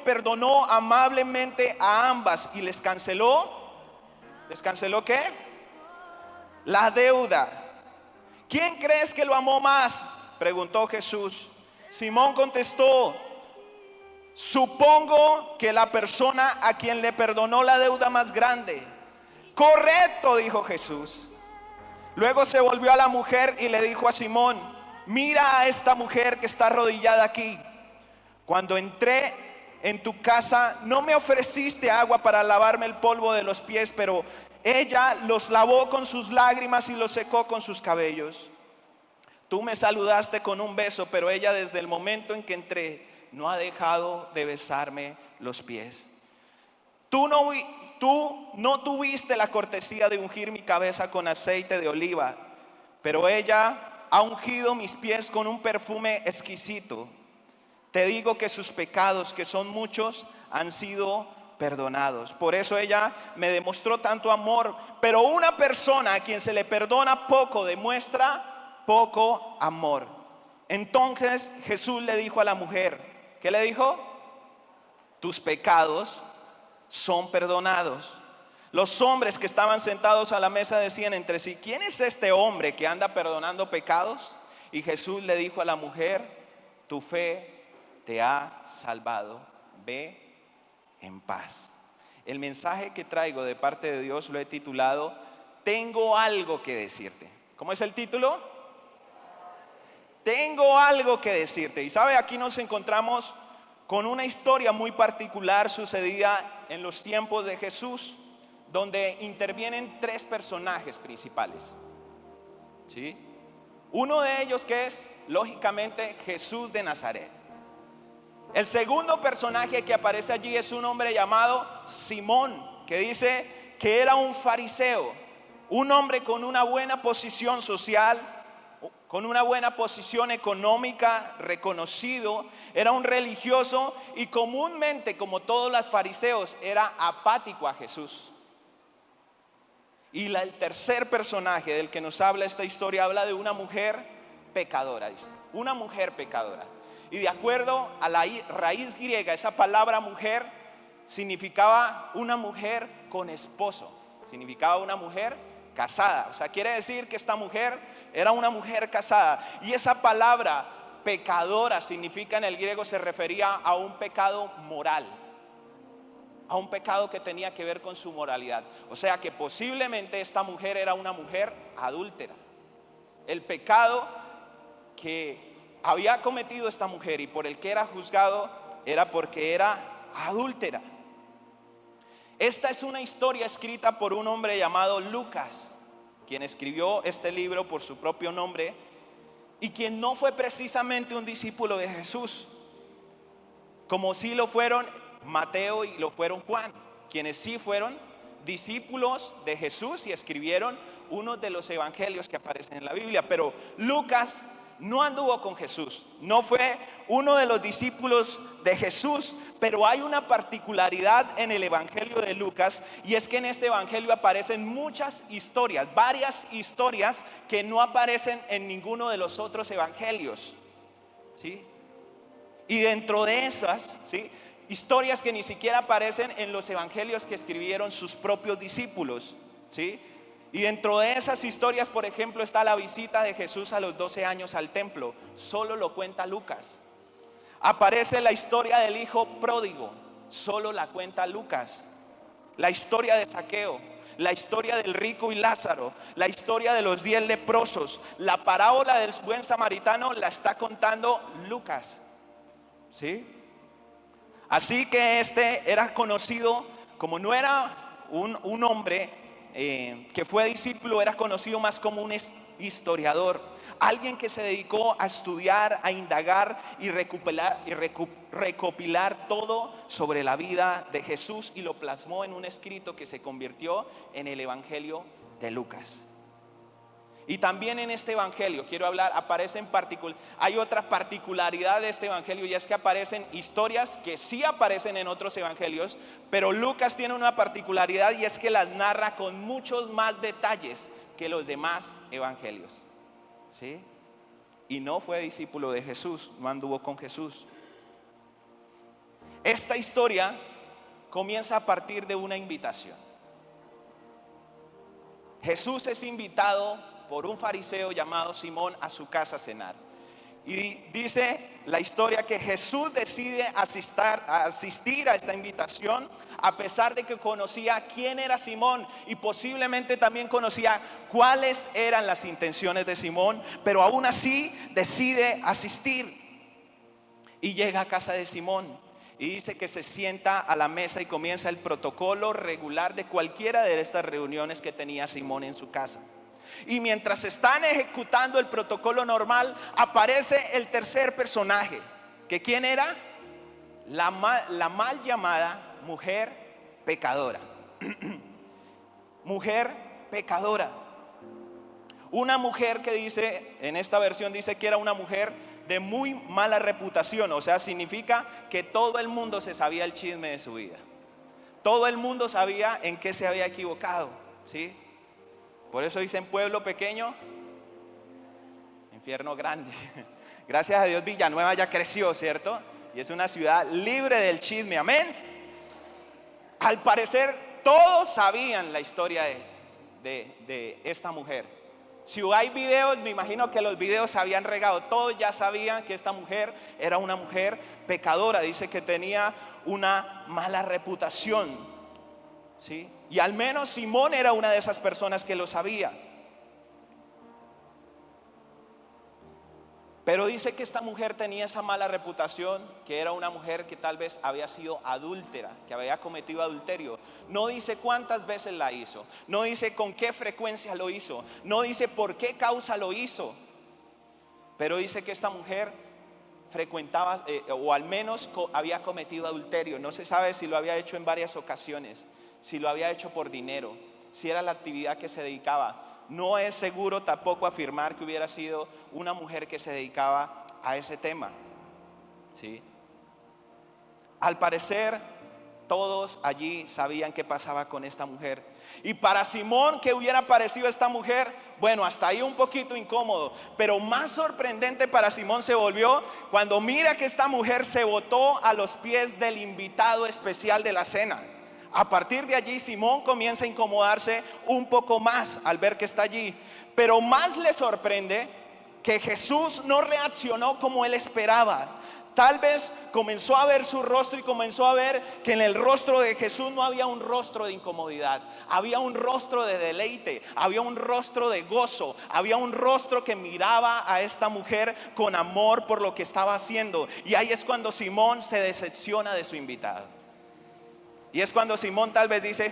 perdonó amablemente a ambas y les canceló. ¿Les canceló qué? La deuda. ¿Quién crees que lo amó más?, preguntó Jesús. Simón contestó: supongo que la persona a quien le perdonó la deuda más grande. Correcto, dijo Jesús. Luego se volvió a la mujer y le dijo a Simón: mira a esta mujer que está arrodillada aquí. Cuando entré en tu casa no me ofreciste agua para lavarme el polvo de los pies, pero ella los lavó con sus lágrimas y los secó con sus cabellos. Tú me saludaste con un beso, pero ella desde el momento en que entré no ha dejado de besarme los pies. Tú no tuviste la cortesía de ungir mi cabeza con aceite de oliva, pero ella ha ungido mis pies con un perfume exquisito. Te digo que sus pecados, que son muchos, han sido perdonados. Por eso ella me demostró tanto amor. Pero una persona a quien se le perdona poco demuestra poco amor. Entonces Jesús le dijo a la mujer, ¿qué le dijo? Tus pecados son perdonados. Los hombres que estaban sentados a la mesa decían entre sí: ¿quién es este hombre que anda perdonando pecados? Y Jesús le dijo a la mujer: tu fe te ha salvado, ve en paz. El mensaje que traigo de parte de Dios lo he titulado: tengo algo que decirte. ¿Cómo es el título? Tengo algo que decirte. Y sabe, aquí nos encontramos con una historia muy particular sucedida en los tiempos de Jesús, donde intervienen tres personajes principales, ¿sí? Uno de ellos que es, lógicamente, Jesús de Nazaret. El segundo personaje que aparece allí es un hombre llamado Simón, que dice que era un fariseo, un hombre con una buena posición social, con una buena posición económica, reconocido. Era un religioso y comúnmente, como todos los fariseos, era apático a Jesús. Y el tercer personaje del que nos habla esta historia habla de una mujer pecadora, dice, una mujer pecadora. Y de acuerdo a la raíz griega, esa palabra mujer significaba una mujer con esposo, significaba una mujer casada. O sea, quiere decir que esta mujer era una mujer casada. Y esa palabra pecadora significa, en el griego se refería a un pecado moral, a un pecado que tenía que ver con su moralidad. O sea que posiblemente esta mujer era una mujer adúltera. El pecado que había cometido esta mujer y por el que era juzgado era porque era adúltera. Esta es una historia escrita por un hombre llamado Lucas, quien escribió este libro por su propio nombre y quien no fue precisamente un discípulo de Jesús, como sí lo fueron Mateo y lo fueron Juan, quienes sí fueron discípulos de Jesús y escribieron uno de los evangelios que aparecen en la Biblia. Pero Lucas no anduvo con Jesús, no fue uno de los discípulos de Jesús, pero hay una particularidad en el evangelio de Lucas, y es que en este evangelio aparecen muchas historias, varias historias que no aparecen en ninguno de los otros evangelios, ¿sí? Y dentro de esas, ¿sí?, historias que ni siquiera aparecen en los evangelios que escribieron sus propios discípulos, ¿sí? Y dentro de esas historias, por ejemplo, está la visita de Jesús a los 12 años al templo. Solo lo cuenta Lucas. Aparece la historia del hijo pródigo. Solo la cuenta Lucas. La historia de Zaqueo, la historia del rico y Lázaro, la historia de los 10 leprosos, la parábola del buen samaritano la está contando Lucas, ¿sí? Así que este era conocido, como no era un hombre que fue discípulo, era conocido más como un historiador, alguien que se dedicó a estudiar, a indagar y recopilar todo sobre la vida de Jesús, y lo plasmó en un escrito que se convirtió en el Evangelio de Lucas. Y también en este evangelio quiero hablar, hay otra particularidad de este evangelio, y es que aparecen historias que sí aparecen en otros evangelios, pero Lucas tiene una particularidad, y es que las narra con muchos más detalles que los demás evangelios, ¿sí? Y no fue discípulo de Jesús, no anduvo con Jesús. Esta historia comienza a partir de una invitación. Jesús es invitado por un fariseo llamado Simón a su casa a cenar. Y dice la historia que Jesús decide asistir a esta invitación a pesar de que conocía quién era Simón y posiblemente también conocía cuáles eran las intenciones de Simón, pero aún así decide asistir y llega a casa de Simón. Y dice que se sienta a la mesa y comienza el protocolo regular de cualquiera de estas reuniones que tenía Simón en su casa. Y mientras están ejecutando el protocolo normal, aparece el tercer personaje. ¿Que quién era? La mal llamada mujer pecadora. Mujer pecadora. Una mujer que dice, en esta versión dice que era una mujer de muy mala reputación. O sea, significa que todo el mundo se sabía el chisme de su vida. Todo el mundo sabía en qué se había equivocado, ¿sí? Por eso dicen pueblo pequeño, infierno grande. Gracias a Dios Villanueva ya creció, ¿cierto? Y es una ciudad libre del chisme, amén. Al parecer todos sabían la historia de esta mujer. Si hay videos, me imagino que los videos se habían regado. Todos ya sabían que esta mujer era una mujer pecadora. Dice que tenía una mala reputación, ¿sí? Y al menos Simón era una de esas personas que lo sabía. Pero dice que esta mujer tenía esa mala reputación, que era una mujer que tal vez había sido adúltera, que había cometido adulterio. No dice cuántas veces la hizo, no dice con qué frecuencia lo hizo, no dice por qué causa lo hizo. Pero dice que esta mujer frecuentaba, o al menos había cometido adulterio. No se sabe si lo había hecho en varias ocasiones, si lo había hecho por dinero, si era la actividad que se dedicaba. No es seguro tampoco afirmar que hubiera sido una mujer que se dedicaba a ese tema, ¿sí? Al parecer todos allí sabían qué pasaba con esta mujer. Y para Simón, ¿qué hubiera parecido esta mujer? Bueno, hasta ahí un poquito incómodo. Pero más sorprendente para Simón se volvió cuando mira que esta mujer se botó a los pies del invitado especial de la cena. A partir de allí Simón comienza a incomodarse un poco más al ver que está allí. Pero más le sorprende que Jesús no reaccionó como él esperaba. Tal vez comenzó a ver su rostro y comenzó a ver que en el rostro de Jesús no había un rostro de incomodidad, había un rostro de deleite, había un rostro de gozo, había un rostro que miraba a esta mujer con amor por lo que estaba haciendo. Y ahí es cuando Simón se decepciona de su invitado. Y es cuando Simón tal vez dice,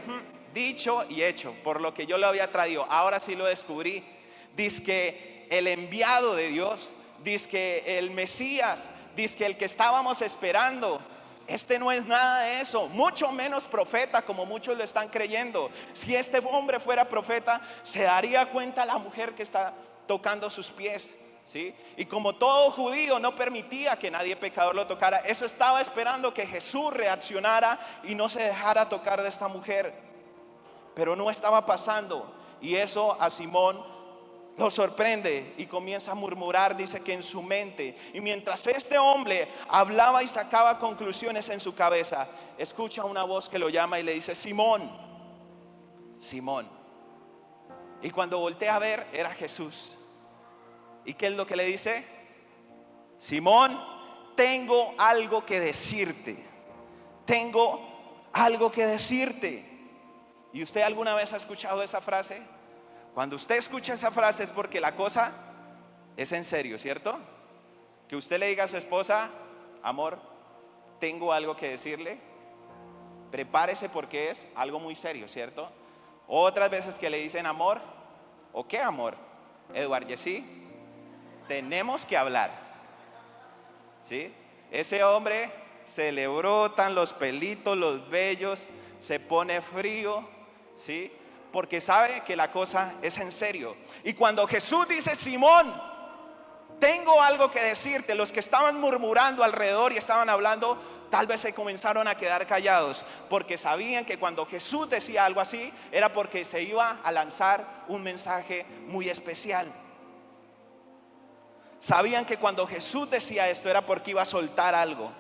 dicho y hecho, por lo que yo lo había traído, ahora sí lo descubrí. Dice que el enviado de Dios, dice que el Mesías, dice que el que estábamos esperando, este no es nada de eso, mucho menos profeta como muchos lo están creyendo. Si este hombre fuera profeta, se daría cuenta la mujer que está tocando sus pies, ¿sí? Y como todo judío no permitía que nadie pecador lo tocara, eso estaba esperando que Jesús reaccionara y no se dejara tocar de esta mujer. Pero no estaba pasando, y eso a Simón lo sorprende y comienza a murmurar, dice que en su mente. Y mientras este hombre hablaba y sacaba conclusiones en su cabeza, escucha una voz que lo llama y le dice, Simón, Simón. Y cuando voltea a ver, era Jesús. ¿Y qué es lo que le dice? Simón, tengo algo que decirte. Tengo algo que decirte. ¿Y usted alguna vez ha escuchado esa frase? Cuando usted escucha esa frase es porque la cosa es en serio, ¿cierto? Que usted le diga a su esposa, amor, tengo algo que decirle. Prepárese porque es algo muy serio, ¿cierto? Otras veces que le dicen amor, ¿o qué amor? Eduard, ¿sí? Tenemos que hablar, ¿sí? Ese hombre se le brotan los pelitos, los vellos, se pone frío, ¿sí? Porque sabe que la cosa es en serio. Y cuando Jesús dice, Simón, tengo algo que decirte, los que estaban murmurando alrededor y estaban hablando, tal vez se comenzaron a quedar callados, porque sabían que cuando Jesús decía algo así, era porque se iba a lanzar un mensaje muy especial. Sabían que cuando Jesús decía esto era porque iba a soltar algo.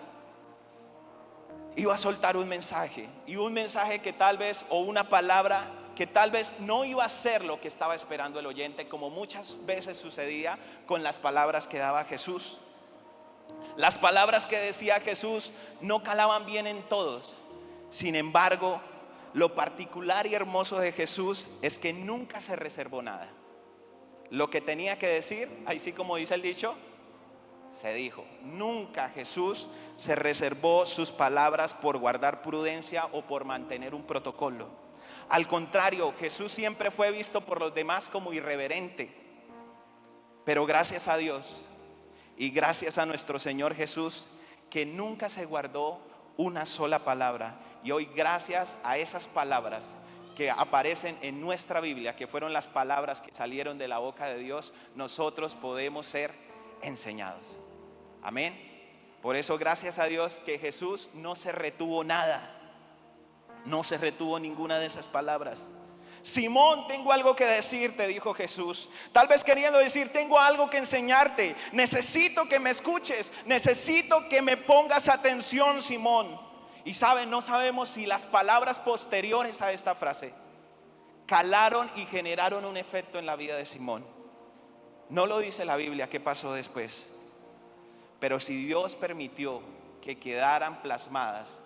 iba a soltar un mensaje, y un mensaje que tal vez, o una palabra que tal vez no iba a ser lo que estaba esperando el oyente, como muchas veces sucedía con las palabras que daba Jesús. Las palabras que decía Jesús no calaban bien en todos. Sin embargo, lo particular y hermoso de Jesús es que nunca se reservó nada. Lo que tenía que decir, ahí sí como dice el dicho, se dijo. Nunca Jesús se reservó sus palabras por guardar prudencia o por mantener un protocolo. Al contrario, Jesús siempre fue visto por los demás como irreverente. Pero gracias a Dios y gracias a nuestro Señor Jesús, que nunca se guardó una sola palabra. Y hoy, gracias a esas palabras que aparecen en nuestra Biblia, que fueron las palabras que salieron de la boca de Dios, nosotros podemos ser enseñados. Amén. Por eso, gracias a Dios que Jesús no se retuvo nada. No se retuvo ninguna de esas palabras. Simón, tengo algo que decirte, dijo Jesús. Tal vez queriendo decir, tengo algo que enseñarte. Necesito que me escuches. Necesito que me pongas atención, Simón. Y saben, no sabemos si las palabras posteriores a esta frase calaron y generaron un efecto en la vida de Simón. No lo dice la Biblia qué pasó después. Pero si Dios permitió que quedaran plasmadas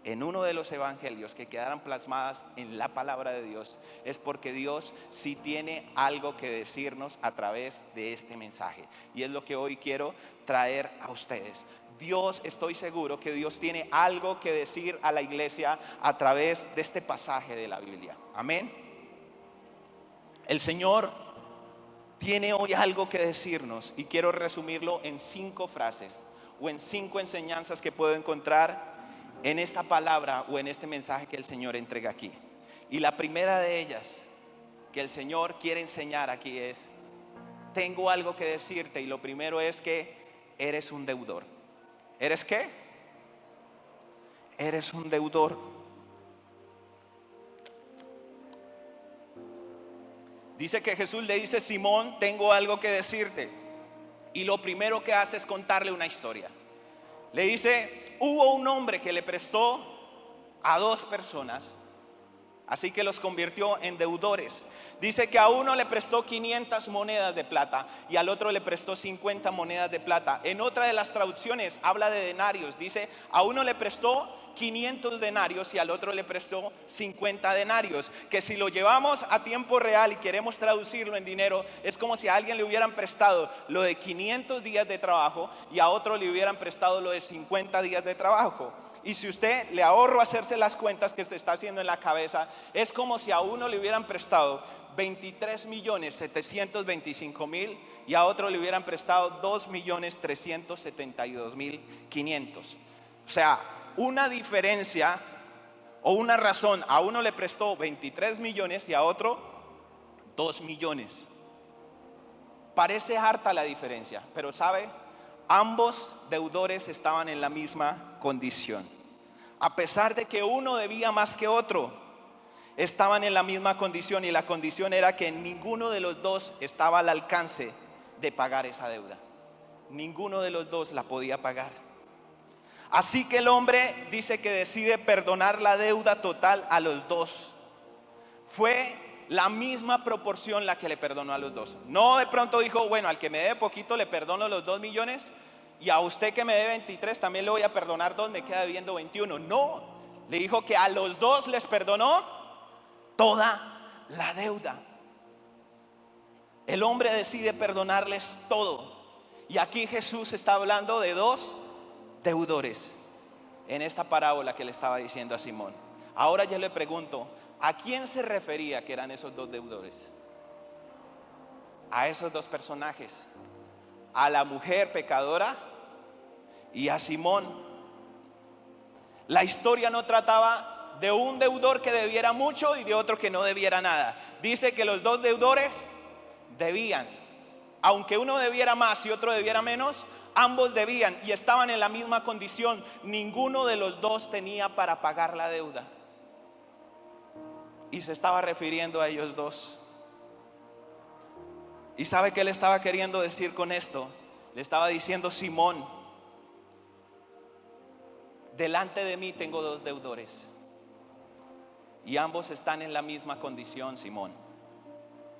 en uno de los evangelios, que quedaran plasmadas en la palabra de Dios, es porque Dios sí tiene algo que decirnos a través de este mensaje. Y es lo que hoy quiero traer a ustedes. Dios, estoy seguro que Dios tiene algo que decir a la iglesia a través de este pasaje de la Biblia. Amén. El Señor tiene hoy algo que decirnos, y quiero resumirlo en 5 frases o en 5 enseñanzas que puedo encontrar en esta palabra o en este mensaje que el Señor entrega aquí. Y la primera de ellas que el Señor quiere enseñar aquí es: tengo algo que decirte. Y lo primero es que eres un deudor. ¿Eres qué? Eres un deudor. Dice que Jesús le dice: Simón, tengo algo que decirte. Y lo primero que hace es contarle una historia. Le dice: hubo un hombre que le prestó a 2 personas, así que los convirtió en deudores. Dice que a uno le prestó 500 monedas de plata y al otro le prestó 50 monedas de plata. En otra de las traducciones habla de denarios. Dice: a uno le prestó 500 denarios y al otro le prestó 50 denarios. Que si lo llevamos a tiempo real y queremos traducirlo en dinero, es como si a alguien le hubieran prestado lo de 500 días de trabajo y a otro le hubieran prestado lo de 50 días de trabajo. Y si usted le ahorro hacerse las cuentas que se está haciendo en la cabeza, es como si a uno le hubieran prestado 23.725.000 y a otro le hubieran prestado 2.372.500. O sea, una diferencia o una razón: a uno le prestó 23 millones y a otro 2 millones. Parece harta la diferencia, pero ¿sabe? Ambos deudores estaban en la misma condición. A pesar de que uno debía más que otro, estaban en la misma condición, y la condición era que ninguno de los dos estaba al alcance de pagar esa deuda. Ninguno de los dos la podía pagar. Así que el hombre dice que decide perdonar la deuda total a los dos. Fue la misma proporción la que le perdonó a los dos. No de pronto dijo: bueno, al que me debe poquito le perdono los 2 millones y a usted que me debe 23 también le voy a perdonar 2, me queda debiendo 21. No, le dijo que a los dos les perdonó toda la deuda. El hombre decide perdonarles todo. Y aquí Jesús está hablando de 2 deudores en esta parábola que le estaba diciendo a Simón. Ahora yo le pregunto: ¿a quién se refería que eran esos 2 deudores? A esos 2 personajes: a la mujer pecadora y a Simón. La historia no trataba de un deudor que debiera mucho y de otro que no debiera nada. Dice que los 2 deudores debían. Aunque uno debiera más y otro debiera menos, ambos debían y estaban en la misma condición. Ninguno de los 2 tenía para pagar la deuda. Y se estaba refiriendo a ellos 2. ¿Y sabe qué le estaba queriendo decir con esto? Le estaba diciendo: Simón, delante de mí tengo dos deudores y ambos están en la misma condición, Simón.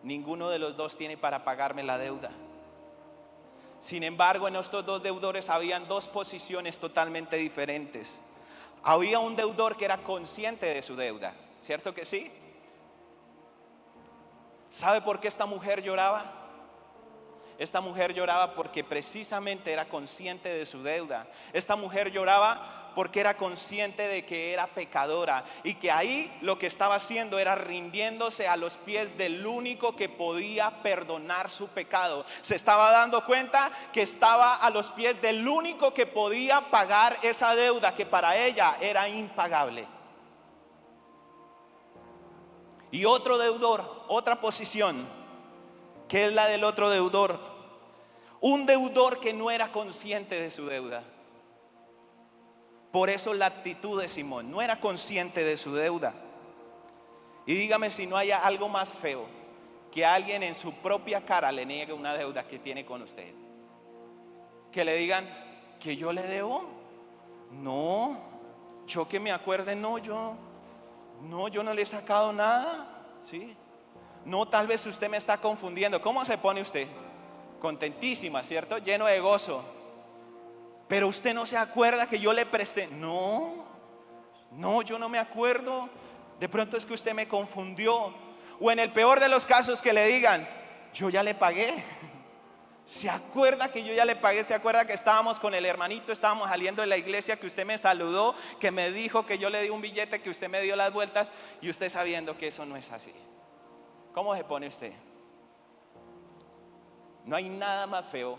Ninguno de los dos tiene para pagarme la deuda. Sin embargo, en estos dos deudores habían dos posiciones totalmente diferentes. Había un deudor que era consciente de su deuda, ¿cierto que sí? ¿Sabe por qué esta mujer lloraba? Esta mujer lloraba porque precisamente era consciente de su deuda. Esta mujer lloraba porque era consciente de que era pecadora y que ahí lo que estaba haciendo era rindiéndose a los pies del único que podía perdonar su pecado. Se estaba dando cuenta que estaba a los pies del único que podía pagar esa deuda que para ella era impagable. Y otro deudor, otra posición, que es la del otro deudor. Un deudor que no era consciente de su deuda. Por eso la actitud de Simón, no era consciente de su deuda. Y dígame si no haya algo más feo que alguien en su propia cara le niegue una deuda que tiene con usted. Que le digan que yo le debo. No, yo que me acuerde, yo no le he sacado nada. ¿Sí? No, tal vez usted me está confundiendo. ¿Cómo se pone usted? Contentísima, ¿cierto? Lleno de gozo. Pero usted no se acuerda que yo le presté. No, yo no me acuerdo. De pronto es que usted me confundió. O en el peor de los casos que le digan, yo ya le pagué. ¿Se acuerda que yo ya le pagué? ¿Se acuerda que estábamos con el hermanito, estábamos saliendo de la iglesia, que usted me saludó, que me dijo que yo le di un billete, que usted me dio las vueltas, y usted sabiendo que eso no es así? ¿Cómo se pone usted? No hay nada más feo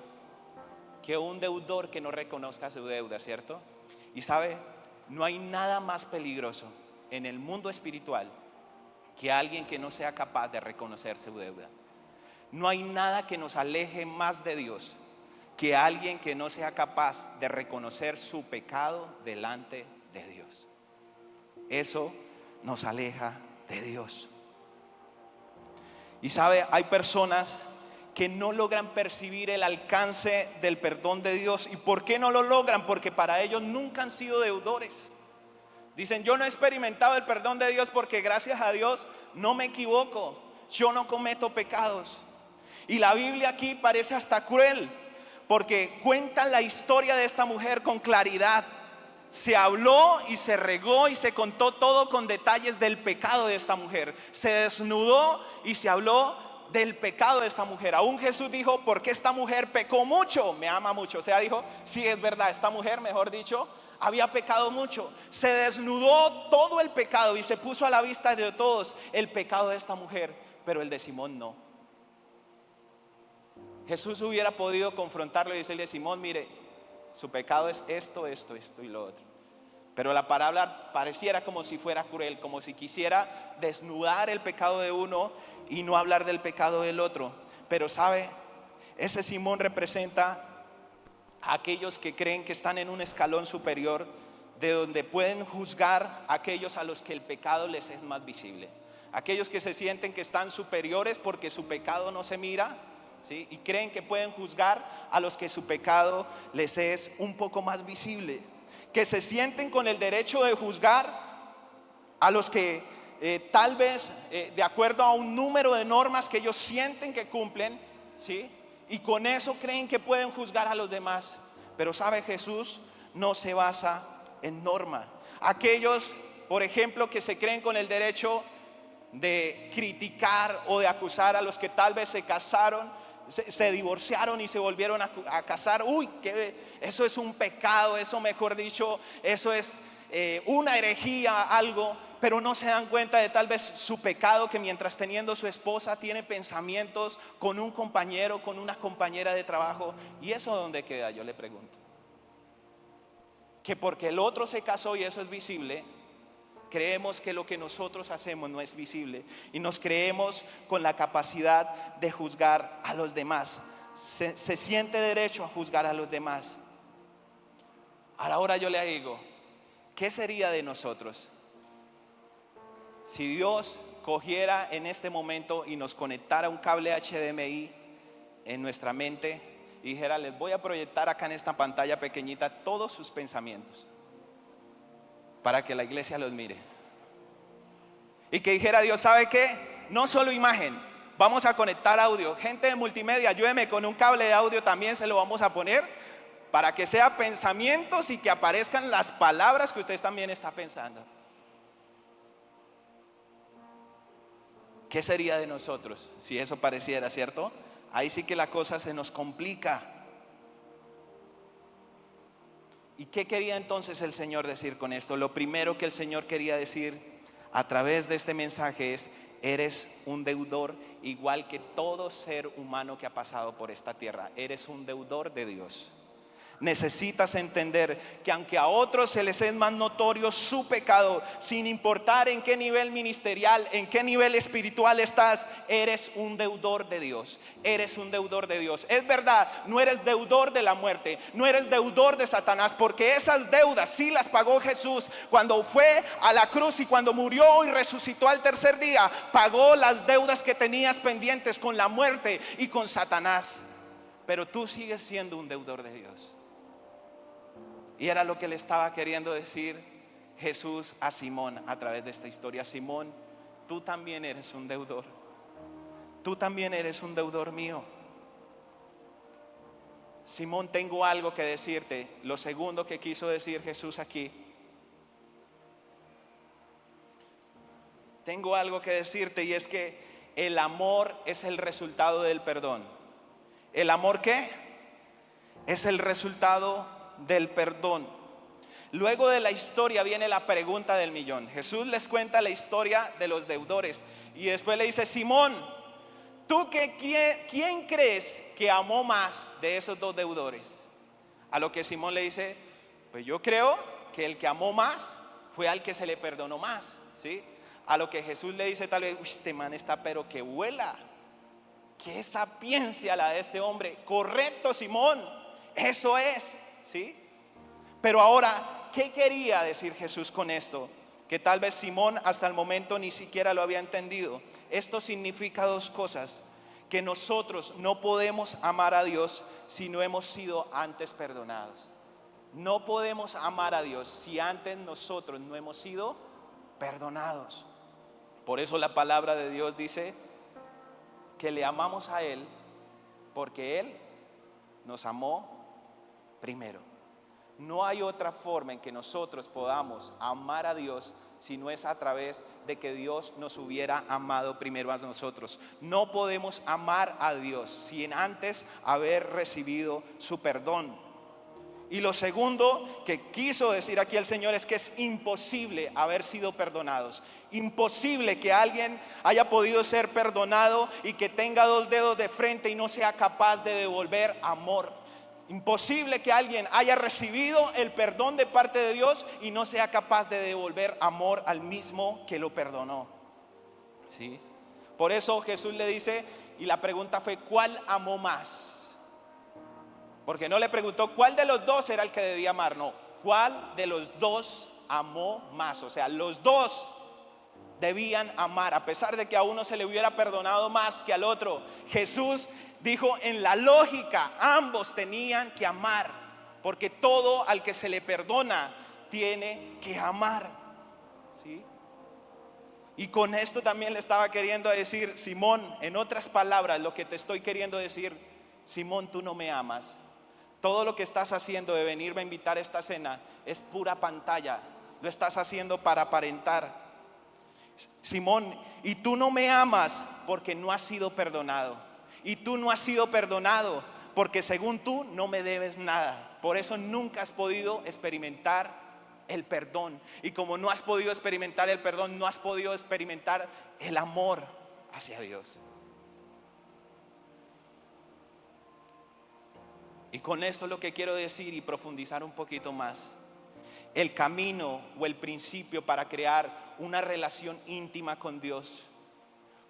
que un deudor que no reconozca su deuda, ¿cierto? Y sabe, no hay nada más peligroso en el mundo espiritual que alguien que no sea capaz de reconocer su deuda. No hay nada que nos aleje más de Dios que alguien que no sea capaz de reconocer su pecado delante de Dios. Eso nos aleja de Dios. Y sabe, hay personas que no logran percibir el alcance del perdón de Dios. ¿Y por qué no lo logran? Porque para ellos nunca han sido deudores. Dicen, yo no he experimentado el perdón de Dios porque gracias a Dios no me equivoco, yo no cometo pecados. Y la Biblia aquí parece hasta cruel, porque cuenta la historia de esta mujer con claridad. Se habló y se regó y se contó todo con detalles del pecado de esta mujer. Se desnudó y se habló del pecado de esta mujer. Aún Jesús dijo, porque esta mujer pecó mucho, me ama mucho. O sea, dijo, sí, es verdad, esta mujer, mejor dicho, había pecado mucho. Se desnudó todo el pecado y se puso a la vista de todos el pecado de esta mujer, pero el de Simón no. Jesús hubiera podido confrontarlo y decirle, Simón, mire, su pecado es esto y lo otro. Pero la palabra pareciera como si fuera cruel, como si quisiera desnudar el pecado de uno y no hablar del pecado del otro. Pero sabe, ese Simón representa a aquellos que creen que están en un escalón superior, de donde pueden juzgar a aquellos a los que el pecado les es más visible. Aquellos que se sienten que están superiores porque su pecado no se mira, ¿sí? Y creen que pueden juzgar a los que su pecado les es un poco más visible. Que se sienten con el derecho de juzgar a los que tal vez de acuerdo a un número de normas que ellos sienten que cumplen, ¿sí? Y con eso creen que pueden juzgar a los demás. Pero sabe, Jesús no se basa en norma. Aquellos, por ejemplo, que se creen con el derecho de criticar o de acusar a los que tal vez se casaron, se divorciaron y se volvieron a casar. Uy, eso es un pecado, eso mejor dicho, eso es una herejía, algo. Pero no se dan cuenta de tal vez su pecado, que mientras teniendo su esposa tiene pensamientos con un compañero, con una compañera de trabajo. ¿Y eso dónde queda? Yo le pregunto. Que porque el otro se casó y eso es visible, creemos que lo que nosotros hacemos no es visible y nos creemos con la capacidad de juzgar a los demás. Se siente derecho a juzgar a los demás. Ahora yo le digo, ¿qué sería de nosotros si Dios cogiera en este momento y nos conectara un cable HDMI en nuestra mente y dijera, les voy a proyectar acá en esta pantalla pequeñita todos sus pensamientos? para que la iglesia los mire. Y que dijera Dios, ¿sabe qué? No solo imagen, vamos a conectar audio. Gente de multimedia, ayúdeme con un cable de audio, también se lo vamos a poner, para que sea pensamientos y que aparezcan las palabras que usted también está pensando. ¿Qué sería de nosotros si eso pareciera, cierto? Ahí sí que la cosa se nos complica. ¿Y qué quería entonces el Señor decir con esto? Lo primero que el Señor quería decir a través de este mensaje es: eres un deudor igual que todo ser humano que ha pasado por esta tierra. Eres un deudor de Dios. Necesitas entender que aunque a otros se les es más notorio su pecado, sin importar en qué nivel ministerial, en qué nivel espiritual estás, eres un deudor de Dios. Eres un deudor de Dios. Es verdad, no eres deudor de la muerte, no eres deudor de Satanás, porque esas deudas sí las pagó Jesús cuando fue a la cruz y cuando murió y resucitó al tercer día. Pagó las deudas que tenías pendientes con la muerte y con Satanás. Pero tú sigues siendo un deudor de Dios. Y era lo que le estaba queriendo decir Jesús a Simón a través de esta historia. Simón, tú también eres un deudor. Tú también eres un deudor mío. Simón, tengo algo que decirte. Lo segundo que quiso decir Jesús aquí. Tengo algo que decirte, y es que el amor es el resultado del perdón. ¿El amor qué? Es el resultado del perdón. Luego de la historia viene la pregunta del millón. Jesús les cuenta la historia de los deudores y después le dice: Simón, ¿tú quién crees que amó más de esos dos deudores? A lo que Simón le dice: pues yo creo que el que amó más fue al que se le perdonó más, ¿sí? A lo que Jesús le dice tal vez: uy, este man está pero que vuela. Qué sapiencia la de este hombre. Correcto, Simón, eso es, ¿sí? Pero ahora, ¿qué quería decir Jesús con esto? Que tal vez Simón hasta el momento ni siquiera lo había entendido. Esto significa dos cosas: que nosotros no podemos amar a Dios si no hemos sido antes perdonados. No podemos amar a Dios si antes nosotros no hemos sido perdonados. Por eso la palabra de Dios dice que le amamos a Él porque Él nos amó primero. No hay otra forma en que nosotros podamos amar a Dios si no es a través de que Dios nos hubiera amado primero a nosotros. No podemos amar a Dios sin antes haber recibido su perdón. Y lo segundo que quiso decir aquí el Señor es que es imposible haber sido perdonados. Imposible que alguien haya podido ser perdonado y que tenga dos dedos de frente y no sea capaz de devolver amor. Imposible que alguien haya recibido el perdón de parte de Dios y no sea capaz de devolver amor al mismo que lo perdonó, ¿sí? Por eso Jesús le dice, y la pregunta fue: ¿cuál amó más? Porque no le preguntó cuál de los dos era el que debía amar, no, ¿cuál de los dos amó más? O sea, los dos debían amar, a pesar de que a uno se le hubiera perdonado más que al otro. Jesús dijo, en la lógica, ambos tenían que amar, porque todo al que se le perdona tiene que amar, ¿sí? Y con esto también le estaba queriendo decir: Simón, en otras palabras, lo que te estoy queriendo decir: Simón, tú no me amas. Todo lo que estás haciendo de venirme a invitar a esta cena es pura pantalla. Lo estás haciendo para aparentar. Simón, y tú no me amas porque no has sido perdonado. Y tú no has sido perdonado porque según tú no me debes nada. Por eso nunca has podido experimentar el perdón. Y como no has podido experimentar el perdón, no has podido experimentar el amor hacia Dios. Y con esto lo que quiero decir y profundizar un poquito más: el camino o el principio para crear una relación íntima con Dios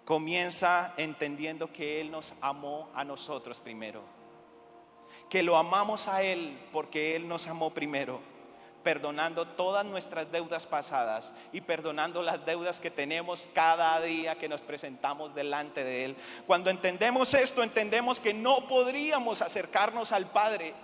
comienza entendiendo que Él nos amó a nosotros primero, que lo amamos a Él porque Él nos amó primero, perdonando todas nuestras deudas pasadas y perdonando las deudas que tenemos cada día que nos presentamos delante de Él. Cuando entendemos esto, entendemos que no podríamos acercarnos al Padre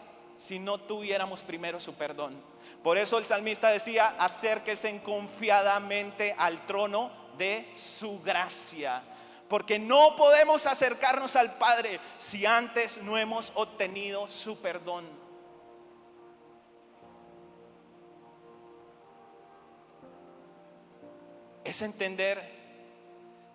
si no tuviéramos primero su perdón. Por eso el salmista decía: acérquense confiadamente al trono de su gracia. Porque no podemos acercarnos al Padre si antes no hemos obtenido su perdón. Es entender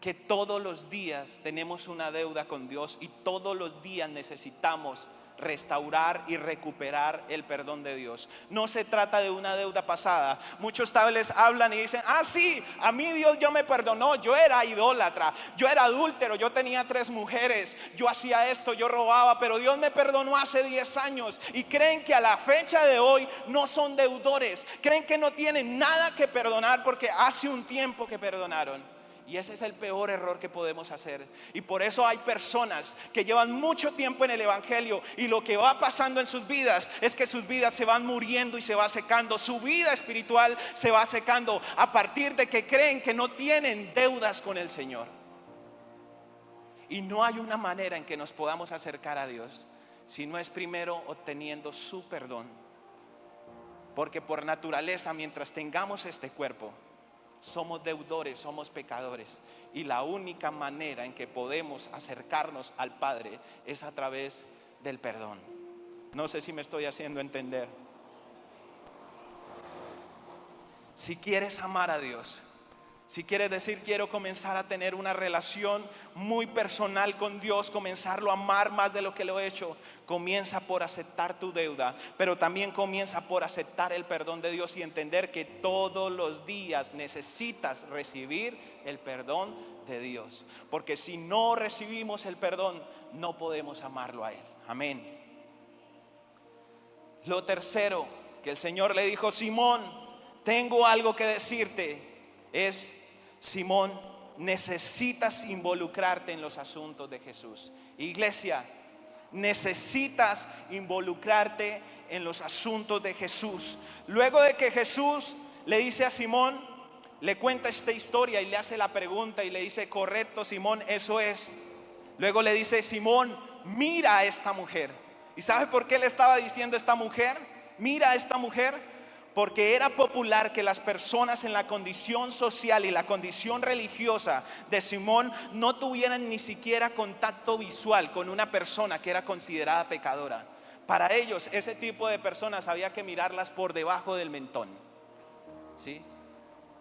que todos los días tenemos una deuda con Dios y todos los días necesitamos restaurar y recuperar el perdón de Dios. No se trata de una deuda pasada. Muchos tal vez hablan y dicen: ah, sí, a mí Dios yo me perdonó, yo era idólatra, yo era adúltero, yo tenía 3 mujeres, yo hacía esto, yo robaba, pero Dios me perdonó hace 10 años. Y creen que a la fecha de hoy no son deudores, creen que no tienen nada que perdonar porque hace un tiempo que perdonaron. Y ese es el peor error que podemos hacer. Y por eso hay personas que llevan mucho tiempo en el evangelio, y lo que va pasando en sus vidas es que sus vidas se van muriendo y se va secando. Su vida espiritual se va secando a partir de que creen que no tienen deudas con el Señor. Y no hay una manera en que nos podamos acercar a Dios si no es primero obteniendo su perdón. Porque por naturaleza, mientras tengamos este cuerpo, somos deudores, somos pecadores, y la única manera en que podemos acercarnos al Padre es a través del perdón. No sé si me estoy haciendo entender. Si quieres amar a Dios, si quieres decir: quiero comenzar a tener una relación muy personal con Dios, comenzarlo a amar más de lo que lo he hecho, comienza por aceptar tu deuda, pero también comienza por aceptar el perdón de Dios y entender que todos los días necesitas recibir el perdón de Dios. Porque si no recibimos el perdón, no podemos amarlo a Él. Amén. Lo tercero que el Señor le dijo: Simón, tengo algo que decirte. Es: Simón, necesitas involucrarte en los asuntos de Jesús. Iglesia, necesitas involucrarte en los asuntos de Jesús. Luego de que Jesús le dice a Simón, le cuenta esta historia y le hace la pregunta y le dice: correcto, Simón, eso es. Luego le dice: Simón, mira a esta mujer. ¿Y sabe por qué le estaba diciendo esta mujer? Mira a esta mujer. Porque era popular que las personas en la condición social y la condición religiosa de Simón no tuvieran ni siquiera contacto visual con una persona que era considerada pecadora. Para ellos, ese tipo de personas había que mirarlas por debajo del mentón, ¿sí?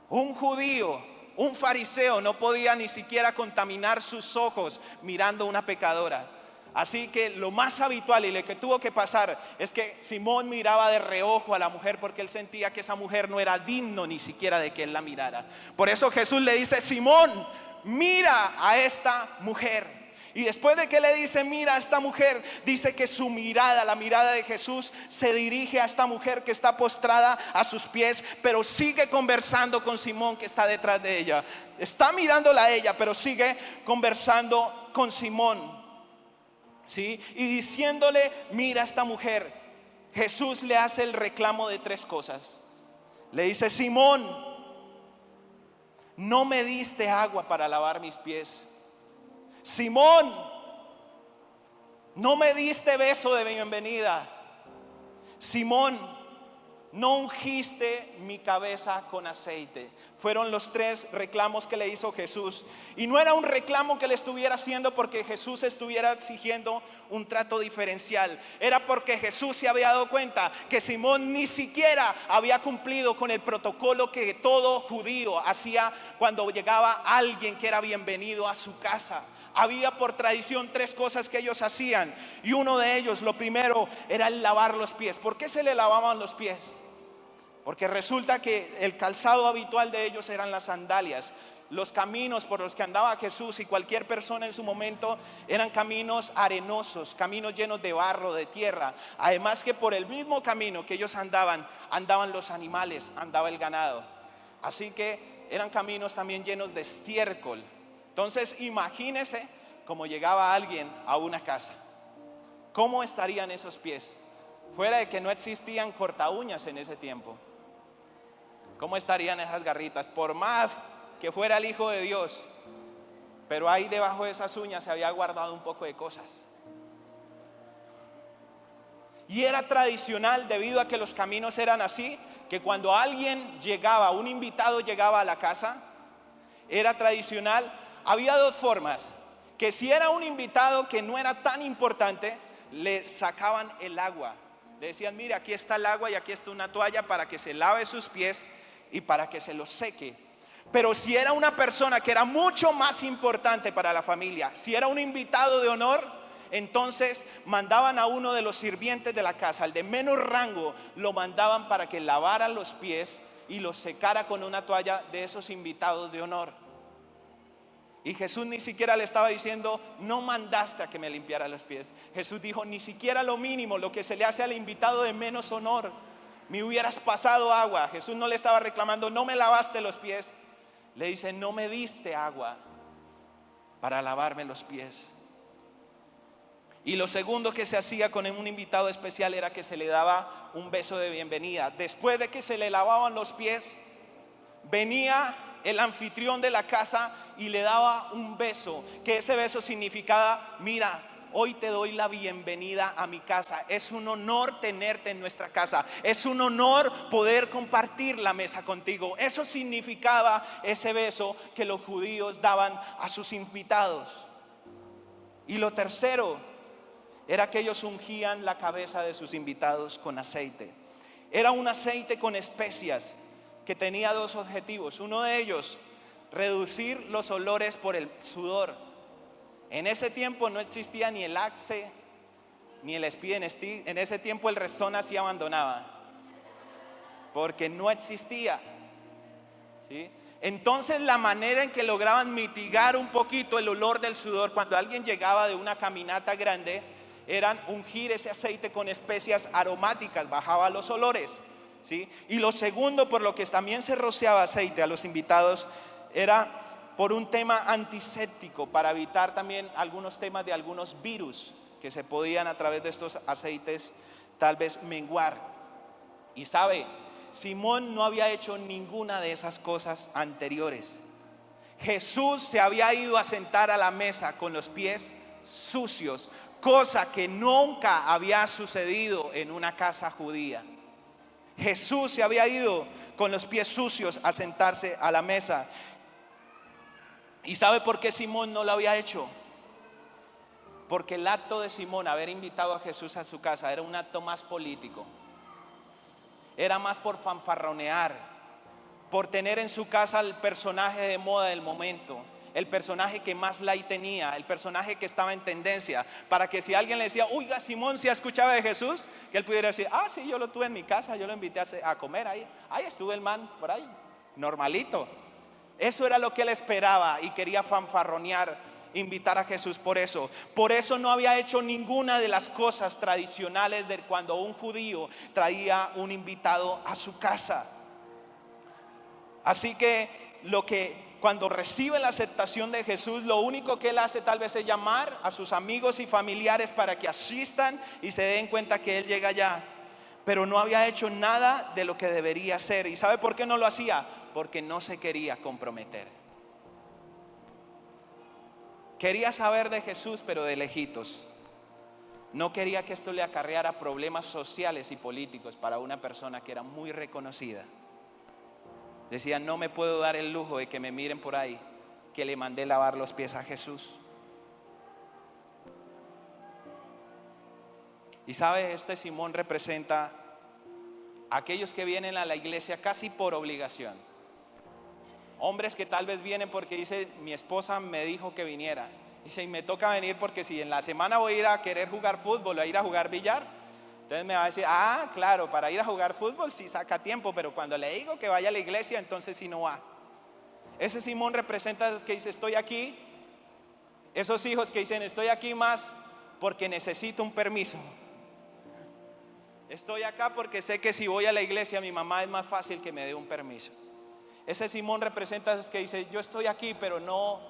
Un judío, un fariseo, no podía ni siquiera contaminar sus ojos mirando a una pecadora. Así que lo más habitual y lo que tuvo que pasar es que Simón miraba de reojo a la mujer, porque él sentía que esa mujer no era digno ni siquiera de que él la mirara. Por eso Jesús le dice: Simón, mira a esta mujer. Y después de que le dice: mira a esta mujer, dice que su mirada, la mirada de Jesús, se dirige a esta mujer que está postrada a sus pies, pero sigue conversando con Simón, que está detrás de ella. Está mirándola a ella, pero sigue conversando con Simón, ¿sí? Y diciéndole: mira a esta mujer, Jesús le hace el reclamo de 3 cosas. Le dice: Simón, no me diste agua para lavar mis pies. Simón, no me diste beso de bienvenida. Simón, no ungiste mi cabeza con aceite. Fueron los 3 reclamos que le hizo Jesús. Y no era un reclamo que le estuviera haciendo porque Jesús estuviera exigiendo un trato diferencial. Era porque Jesús se había dado cuenta que Simón ni siquiera había cumplido con el protocolo que todo judío hacía cuando llegaba alguien que era bienvenido a su casa. Había por tradición 3 cosas que ellos hacían, y uno de ellos, lo primero, era el lavar los pies. ¿Por qué se le lavaban los pies? Porque resulta que el calzado habitual de ellos eran las sandalias. Los caminos por los que andaba Jesús y cualquier persona en su momento eran caminos arenosos, caminos llenos de barro, de tierra. Además que por el mismo camino que ellos andaban los animales, andaba el ganado. Así que eran caminos también llenos de estiércol. Entonces imagínese cómo llegaba alguien a una casa. ¿Cómo estarían esos pies? Fuera de que no existían corta uñas en ese tiempo. ¿Cómo estarían esas garritas? Por más que fuera el Hijo de Dios, pero ahí debajo de esas uñas se había guardado un poco de cosas. Y era tradicional, debido a que los caminos eran así, que cuando alguien llegaba, un invitado llegaba a la casa, era tradicional, había dos formas: que si era un invitado que no era tan importante, le sacaban el agua. Le decían: mire, aquí está el agua y aquí está una toalla para que se lave sus pies y para que se los seque. Pero si era una persona que era mucho más importante para la familia, si era un invitado de honor, entonces mandaban a uno de los sirvientes de la casa, el de menos rango, lo mandaban para que lavara los pies y los secara con una toalla de esos invitados de honor. Y Jesús ni siquiera le estaba diciendo: no mandaste a que me limpiara los pies. Jesús dijo: ni siquiera lo mínimo, lo que se le hace al invitado de menos honor, me hubieras pasado agua. Jesús no le estaba reclamando: no me lavaste los pies. Le dice: no me diste agua para lavarme los pies. Y lo segundo que se hacía con un invitado especial era que se le daba un beso de bienvenida. Después de que se le lavaban los pies, venía el anfitrión de la casa y le daba un beso, que ese beso significaba: mira, hoy te doy la bienvenida a mi casa. Es un honor tenerte en nuestra casa. Es un honor poder compartir la mesa contigo. Eso significaba ese beso que los judíos daban a sus invitados. Y lo tercero era que ellos ungían la cabeza de sus invitados con aceite. Era un aceite con especias que tenía dos objetivos. Uno de ellos, reducir los olores por el sudor. En ese tiempo no existía ni el Axe ni el Speed and Stick. En ese tiempo el Rexona sí abandonaba, porque no existía, ¿sí? Entonces la manera en que lograban mitigar un poquito el olor del sudor cuando alguien llegaba de una caminata grande, eran ungir ese aceite con especias aromáticas, bajaba los olores, ¿sí? Y lo segundo, por lo que también se rociaba aceite a los invitados, era por un tema antiséptico, para evitar también algunos temas de algunos virus que se podían a través de estos aceites tal vez menguar. Y sabe, Simón no había hecho ninguna de esas cosas anteriores. Jesús se había ido a sentar a la mesa con los pies sucios, cosa que nunca había sucedido en una casa judía. Jesús se había ido con los pies sucios a sentarse a la mesa. ¿Y sabe por qué Simón no lo había hecho? Porque el acto de Simón, haber invitado a Jesús a su casa, era un acto más político. Era más por fanfarronear, por tener en su casa el personaje de moda del momento, el personaje que más like tenía, el personaje que estaba en tendencia, para que si alguien le decía: oiga, Simón, ¿sí escuchaba de Jesús?, que él pudiera decir: ah, sí, yo lo tuve en mi casa, yo lo invité a comer ahí estuvo el man por ahí, normalito. Eso era lo que él esperaba y quería fanfarronear, invitar a Jesús por eso. Por eso no había hecho ninguna de las cosas tradicionales de cuando un judío traía un invitado a su casa. Así que cuando recibe la aceptación de Jesús, lo único que él hace tal vez es llamar a sus amigos y familiares para que asistan y se den cuenta que él llega allá. Pero no había hecho nada de lo que debería hacer. ¿Y sabe por qué no lo hacía? Porque no se quería comprometer. Quería saber de Jesús, pero de lejitos. No quería que esto le acarreara problemas sociales y políticos para una persona que era muy reconocida. Decía: no me puedo dar el lujo de que me miren por ahí que le mandé lavar los pies a Jesús. Y sabe, este Simón representa a aquellos que vienen a la iglesia casi por obligación. Hombres que tal vez vienen porque dice: mi esposa me dijo que viniera. Dice: y me toca venir porque si en la semana voy a ir a querer jugar fútbol o a ir a jugar billar, entonces me va a decir: ah, claro, para ir a jugar fútbol sí saca tiempo, pero cuando le digo que vaya a la iglesia, entonces sí no va. Ese Simón representa a los que dicen: estoy aquí. Esos hijos que dicen: estoy aquí más porque necesito un permiso. Estoy acá porque sé que si voy a la iglesia mi mamá es más fácil que me dé un permiso. Ese Simón representa a los que dicen: yo estoy aquí, pero no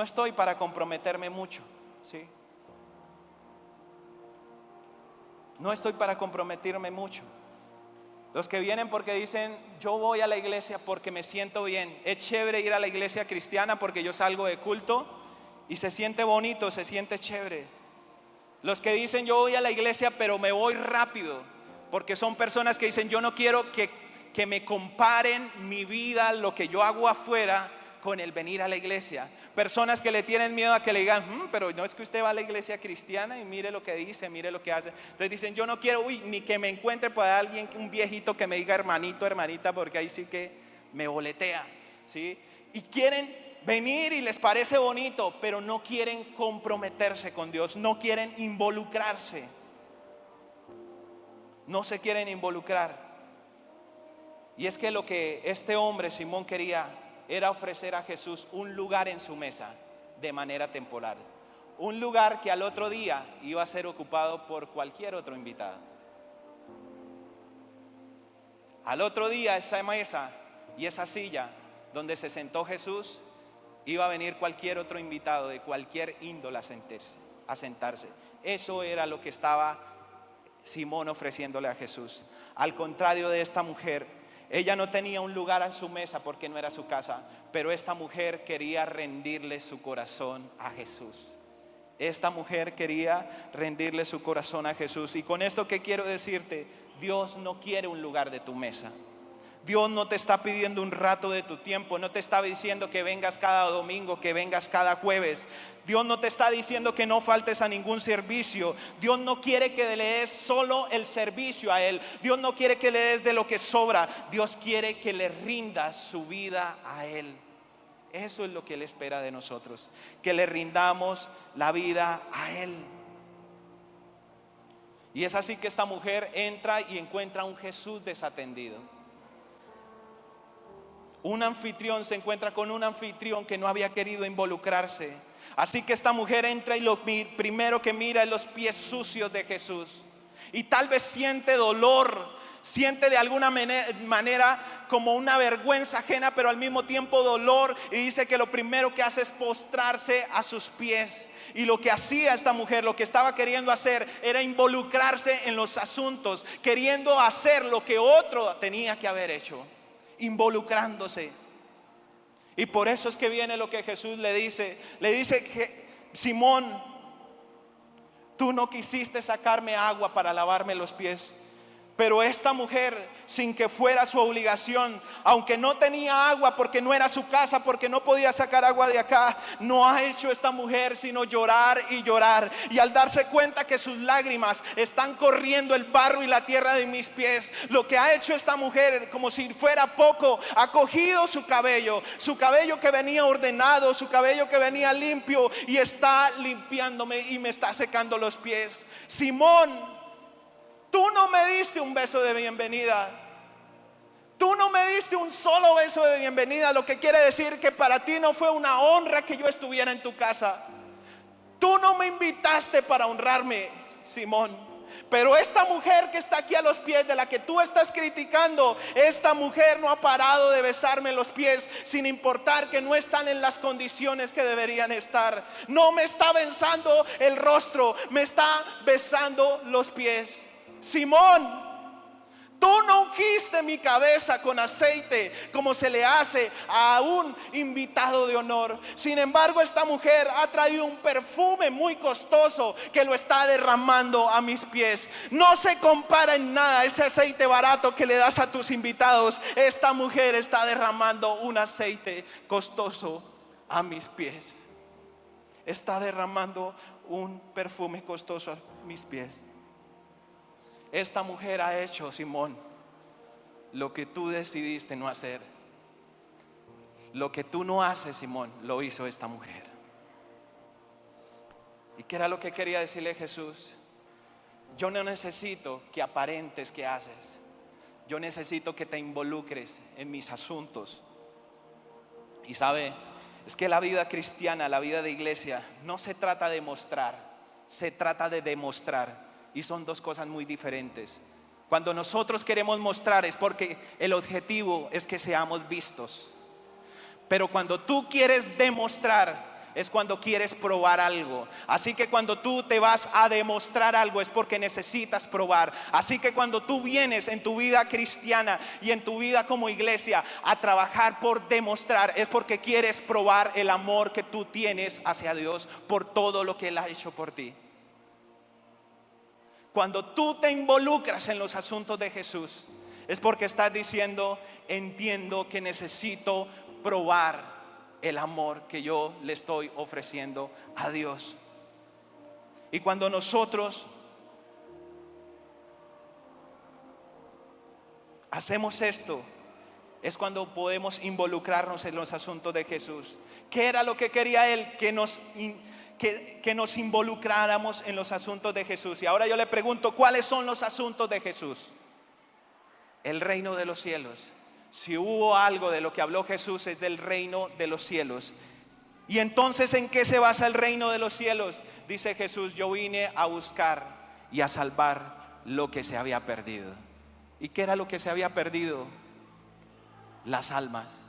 estoy para comprometerme mucho, ¿sí? No estoy para comprometerme mucho. Los que vienen porque dicen: yo voy a la iglesia porque me siento bien. Es chévere ir a la iglesia cristiana porque yo salgo de culto y se siente bonito, se siente chévere. Los que dicen yo voy a la iglesia pero me voy rápido, porque son personas que dicen yo no quiero que me comparen mi vida, lo que yo hago afuera, con el venir a la iglesia. Personas que le tienen miedo a que le digan, pero no es que usted va a la iglesia cristiana y mire lo que dice, mire lo que hace. Entonces dicen, yo no quiero, ni que me encuentre por alguien, un viejito que me diga hermanito, hermanita, porque ahí sí que me boletea, ¿sí? Y quieren venir y les parece bonito, pero no quieren comprometerse con Dios, no quieren involucrarse. No se quieren involucrar. Y es que lo que este hombre, Simón, quería era ofrecer a Jesús un lugar en su mesa de manera temporal. Un lugar que al otro día iba a ser ocupado por cualquier otro invitado. Al otro día esa mesa y esa silla donde se sentó Jesús, iba a venir cualquier otro invitado de cualquier índole a sentarse. Eso era lo que estaba Simón ofreciéndole a Jesús. Al contrario de esta mujer, ella no tenía un lugar en su mesa porque no era su casa, pero esta mujer quería rendirle su corazón a Jesús. Esta mujer quería rendirle su corazón a Jesús. Y con esto, ¿qué quiero decirte? Dios no quiere un lugar de tu mesa. Dios no te está pidiendo un rato de tu tiempo, no te está diciendo que vengas cada domingo, que vengas cada jueves. Dios no te está diciendo que no faltes a ningún servicio. Dios no quiere que le des solo el servicio a Él. Dios no quiere que le des de lo que sobra. Dios quiere que le rindas su vida a Él. Eso es lo que Él espera de nosotros, que le rindamos la vida a Él. Y es así que esta mujer entra y encuentra a un Jesús desatendido. Un anfitrión se encuentra con un anfitrión que no había querido involucrarse. Así que esta mujer entra y lo primero que mira es los pies sucios de Jesús. Y tal vez siente dolor, siente de alguna manera como una vergüenza ajena, pero al mismo tiempo dolor. Y dice que lo primero que hace es postrarse a sus pies. Y lo que hacía esta mujer, lo que estaba queriendo hacer, era involucrarse en los asuntos, queriendo hacer lo que otro tenía que haber hecho, involucrándose. Y por eso es que viene lo que Jesús le dice que Simón, tú no quisiste sacarme agua para lavarme los pies, pero esta mujer, sin que fuera su obligación, aunque no tenía agua porque no era su casa, porque no podía sacar agua de acá, no ha hecho esta mujer sino llorar y llorar. Y al darse cuenta que sus lágrimas están corriendo el barro y la tierra de mis pies, lo que ha hecho esta mujer, como si fuera poco, ha cogido su cabello que venía ordenado, su cabello que venía limpio, y está limpiándome y me está secando los pies. Simón, tú no me diste un beso de bienvenida. Tú no me diste un solo beso de bienvenida, lo que quiere decir que para ti no fue una honra que yo estuviera en tu casa. Tú no me invitaste para honrarme, Simón. Pero esta mujer que está aquí a los pies, de la que tú estás criticando, esta mujer no ha parado de besarme los pies, sin importar que no están en las condiciones que deberían estar. No me está besando el rostro, me está besando los pies. Simón, tú no ungiste mi cabeza con aceite como se le hace a un invitado de honor. Sin embargo, esta mujer ha traído un perfume muy costoso que lo está derramando a mis pies. No se compara en nada ese aceite barato que le das a tus invitados. Esta mujer está derramando un aceite costoso a mis pies. Está derramando un perfume costoso a mis pies. Esta mujer ha hecho, Simón, lo que tú decidiste no hacer. Lo que tú no haces, Simón, lo hizo esta mujer. ¿Y qué era lo que quería decirle Jesús? Yo no necesito que aparentes que haces. Yo necesito que te involucres en mis asuntos. Y sabe, es que la vida cristiana, la vida de iglesia, no se trata de mostrar, se trata de demostrar. Y son dos cosas muy diferentes. Cuando nosotros queremos mostrar es porque el objetivo es que seamos vistos. Pero cuando tú quieres demostrar es cuando quieres probar algo. Así que cuando tú te vas a demostrar algo es porque necesitas probar. Así que cuando tú vienes en tu vida cristiana y en tu vida como iglesia a trabajar por demostrar, es porque quieres probar el amor que tú tienes hacia Dios por todo lo que Él ha hecho por ti. Cuando tú te involucras en los asuntos de Jesús, es porque estás diciendo: entiendo que necesito probar el amor que yo le estoy ofreciendo a Dios. Y cuando nosotros hacemos esto, es cuando podemos involucrarnos en los asuntos de Jesús. ¿Qué era lo que quería Él? Que nos involucráramos en los asuntos de Jesús. Y ahora yo le pregunto: ¿cuáles son los asuntos de Jesús? El reino de los cielos. Si hubo algo de lo que habló Jesús, es del reino de los cielos. Y entonces, ¿en qué se basa el reino de los cielos? Dice Jesús: yo vine a buscar y a salvar lo que se había perdido. ¿Y qué era lo que se había perdido? Las almas.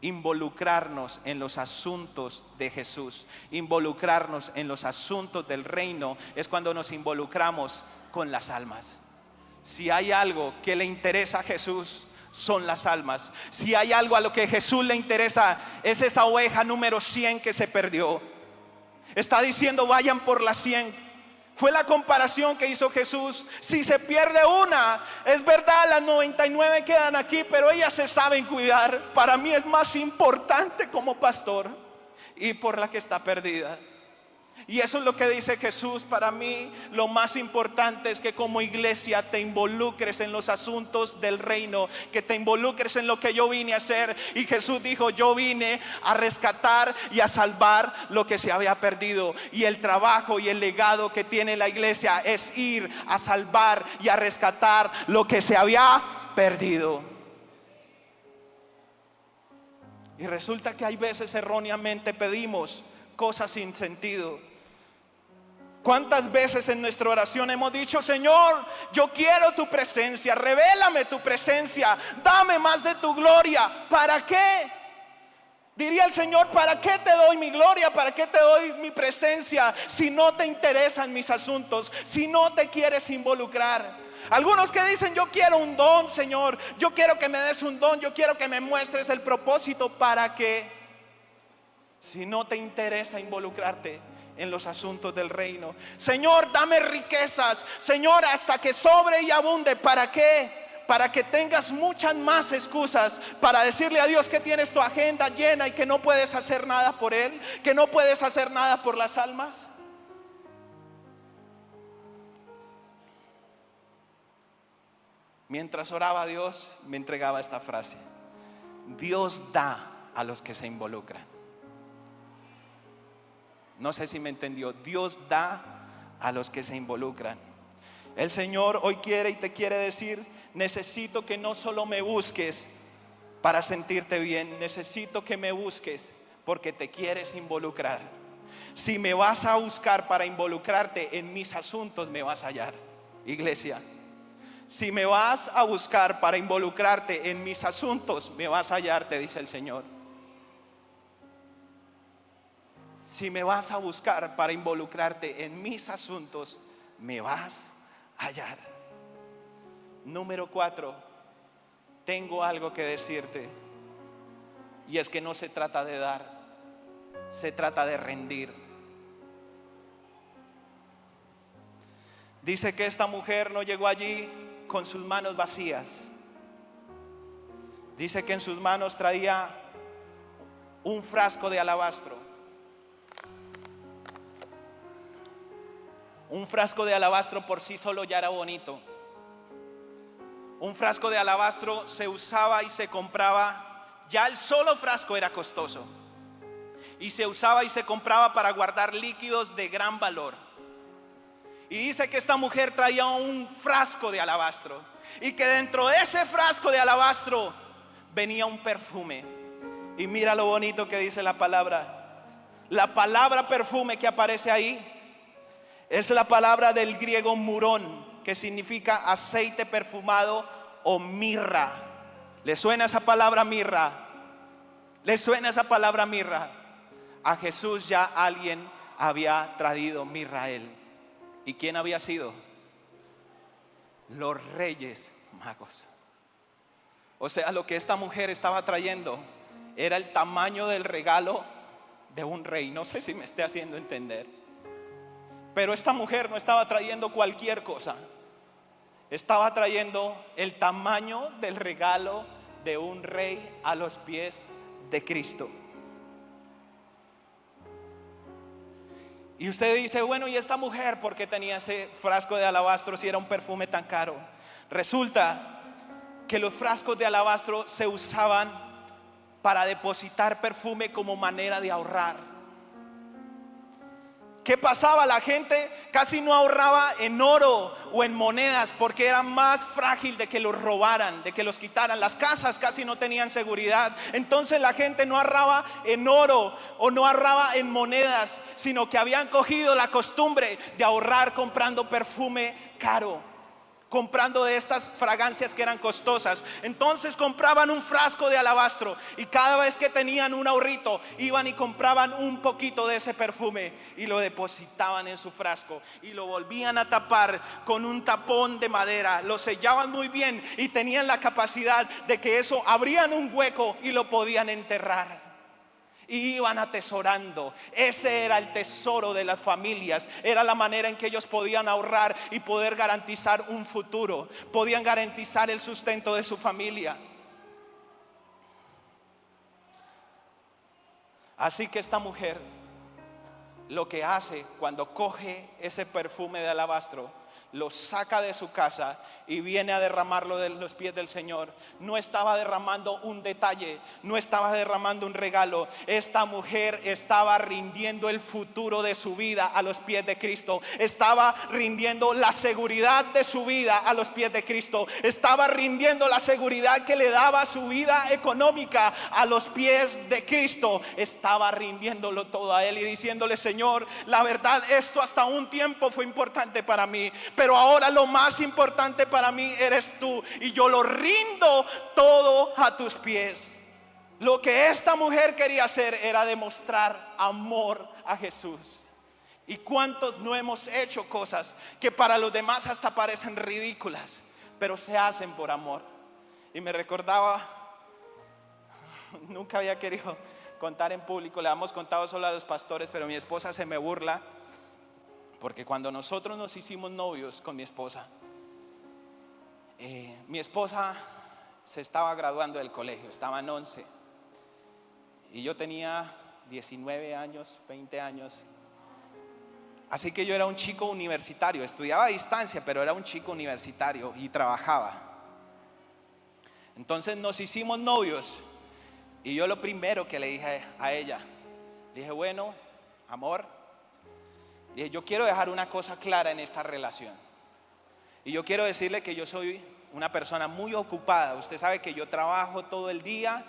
Involucrarnos en los asuntos de Jesús, involucrarnos en los asuntos del reino, es cuando nos involucramos con las almas. Si hay algo que le interesa a Jesús, son las almas. Si hay algo a lo que Jesús le interesa, es esa oveja número 100 que se perdió. Está diciendo: vayan por las 100. Fue la comparación que hizo Jesús. Si se pierde una, es verdad, las 99 quedan aquí, pero ellas se saben cuidar. Para mí es más importante como pastor ir por la que está perdida. Y eso es lo que dice Jesús. Para mí lo más importante es que como iglesia te involucres en los asuntos del reino, que te involucres en lo que yo vine a hacer. Y Jesús dijo: yo vine a rescatar y a salvar lo que se había perdido. Y el trabajo y el legado que tiene la iglesia es ir a salvar y a rescatar lo que se había perdido. Y resulta que hay veces erróneamente pedimos cosas sin sentido. ¿Cuántas veces en nuestra oración hemos dicho: Señor, yo quiero tu presencia, revélame tu presencia, dame más de tu gloria? ¿Para qué? Diría el Señor: ¿para qué te doy mi gloria? ¿Para qué te doy mi presencia si no te interesan mis asuntos? Si no te quieres involucrar. Algunos que dicen: yo quiero un don, Señor, yo quiero que me des un don, yo quiero que me muestres el propósito. ¿Para qué? Si no te interesa involucrarte en los asuntos del reino. Señor, dame riquezas, Señor, hasta que sobre y abunde. ¿Para qué? Para que tengas muchas más excusas para decirle a Dios que tienes tu agenda llena y que no puedes hacer nada por Él, que no puedes hacer nada por las almas. Mientras oraba, Dios me entregaba esta frase: Dios da a los que se involucran. No sé si me entendió. Dios da a los que se involucran. El Señor hoy quiere y te quiere decir: necesito que no solo me busques para sentirte bien, necesito que me busques porque te quieres involucrar. Si me vas a buscar para involucrarte en mis asuntos, me vas a hallar, iglesia. Si me vas a buscar para involucrarte en mis asuntos, me vas a hallar, te dice el Señor. Si me vas a buscar para involucrarte en mis asuntos, me vas a hallar. Número 4, tengo algo que decirte. Y es que no se trata de dar, se trata de rendir. Dice que esta mujer no llegó allí con sus manos vacías. Dice que en sus manos traía un frasco de alabastro. Un frasco de alabastro por sí solo ya era bonito. Un frasco de alabastro se usaba y se compraba. Ya el solo frasco era costoso. Y se usaba y se compraba para guardar líquidos de gran valor. Y dice que esta mujer traía un frasco de alabastro. Y que dentro de ese frasco de alabastro venía un perfume. Y mira lo bonito que dice la palabra. La palabra perfume que aparece ahí es la palabra del griego murón, que significa aceite perfumado o mirra. ¿Le suena esa palabra mirra? ¿Le suena esa palabra mirra? A Jesús ya alguien había traído mirra a él. ¿Y quién había sido? Los reyes magos. O sea, lo que esta mujer estaba trayendo era el tamaño del regalo de un rey. No sé si me esté haciendo entender. Pero esta mujer no estaba trayendo cualquier cosa. Estaba trayendo el tamaño del regalo de un rey a los pies de Cristo. Y usted dice, bueno, ¿y esta mujer por qué tenía ese frasco de alabastro si era un perfume tan caro? Resulta que los frascos de alabastro se usaban para depositar perfume como manera de ahorrar. ¿Qué pasaba? La gente casi no ahorraba en oro o en monedas porque era más frágil de que los robaran, de que los quitaran. Las casas casi no tenían seguridad. Entonces la gente no ahorraba en oro o no ahorraba en monedas, sino que habían cogido la costumbre de ahorrar comprando perfume caro, comprando de estas fragancias que eran costosas. Entonces compraban un frasco de alabastro y cada vez que tenían un ahorrito iban y compraban un poquito de ese perfume y lo depositaban en su frasco y lo volvían a tapar con un tapón de madera, lo sellaban muy bien y tenían la capacidad de que eso abrían un hueco y lo podían enterrar. Y iban atesorando. Ese era el tesoro de las familias. Era la manera en que ellos podían ahorrar y poder garantizar un futuro. Podían garantizar el sustento de su familia. Así que esta mujer lo que hace cuando coge ese perfume de alabastro, lo saca de su casa y viene a derramarlo de los pies del Señor. No estaba derramando un detalle, no estaba derramando un regalo. Esta mujer estaba rindiendo el futuro de su vida a los pies de Cristo. Estaba rindiendo la seguridad de su vida a los pies de Cristo. Estaba rindiendo la seguridad que le daba su vida económica a los pies de Cristo. Estaba rindiéndolo todo a Él y diciéndole: Señor, la verdad, esto hasta un tiempo fue importante para mí, pero ahora lo más importante para mí eres tú, y yo lo rindo todo a tus pies. Lo que esta mujer quería hacer era demostrar amor a Jesús. ¿Y cuántos no hemos hecho cosas que para los demás hasta parecen ridículas, pero se hacen por amor? Y me recordaba, nunca había querido contar en público, le hemos contado solo a los pastores, pero mi esposa se me burla. Porque cuando nosotros nos hicimos novios con mi esposa se estaba graduando del colegio, estaba en 11 y yo tenía 19 años, 20 años. Así que yo era un chico universitario, estudiaba a distancia, pero era un chico universitario y trabajaba. Entonces nos hicimos novios y yo lo primero que le dije a ella, le dije: bueno, amor, dije, yo quiero dejar una cosa clara en esta relación. Y yo quiero decirle que yo soy una persona muy ocupada. Usted sabe que yo trabajo todo el día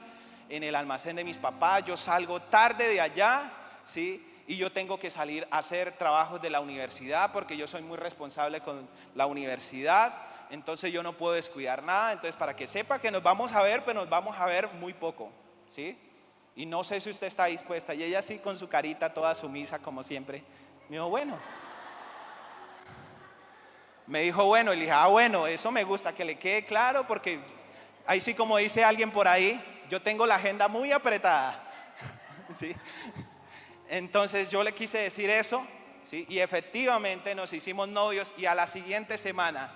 en el almacén de mis papás. Yo salgo tarde de allá, ¿sí? Y yo tengo que salir a hacer trabajos de la universidad porque yo soy muy responsable con la universidad. Entonces yo no puedo descuidar nada. Entonces, para que sepa que nos vamos a ver, pero nos vamos a ver muy poco, ¿sí? Y no sé si usted está dispuesta. Y ella así con su carita toda sumisa como siempre. Me dijo, bueno. Me dijo, bueno, y le dije, bueno, eso me gusta, que le quede claro, porque ahí sí, como dice alguien por ahí, yo tengo la agenda muy apretada. ¿Sí? Entonces yo le quise decir eso, ¿sí? Y efectivamente nos hicimos novios, y a la siguiente semana,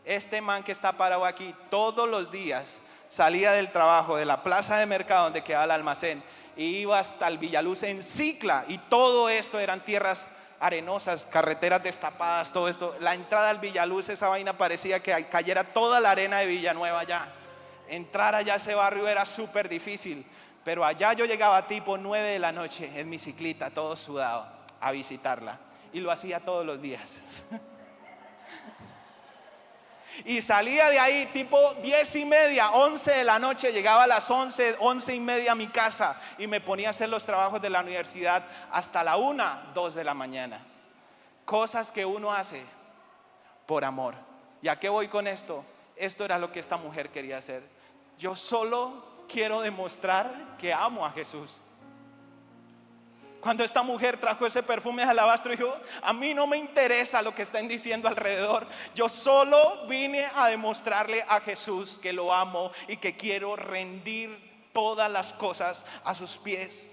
este man que está parado aquí, todos los días salía del trabajo, de la plaza de mercado donde quedaba el almacén, y iba hasta el Villaluz en cicla, y todo esto eran tierras arenosas, carreteras destapadas, todo esto. La entrada al Villaluz, esa vaina parecía que cayera toda la arena de Villanueva allá. Entrar allá a ese barrio era súper difícil, pero allá yo llegaba tipo 9 de la noche en mi ciclita, todo sudado, a visitarla, y lo hacía todos los días. Y salía de ahí tipo 10:30, 11 de la noche, llegaba a las 11, 11:30 a mi casa y me ponía a hacer los trabajos de la universidad hasta la 1, 2 de la mañana. Cosas que uno hace por amor. ¿Y a qué voy con esto? Esto era lo que esta mujer quería hacer. Yo solo quiero demostrar que amo a Jesús. Cuando esta mujer trajo ese perfume de alabastro, dijo: a mí no me interesa lo que estén diciendo alrededor. Yo solo vine a demostrarle a Jesús que lo amo y que quiero rendir todas las cosas a sus pies.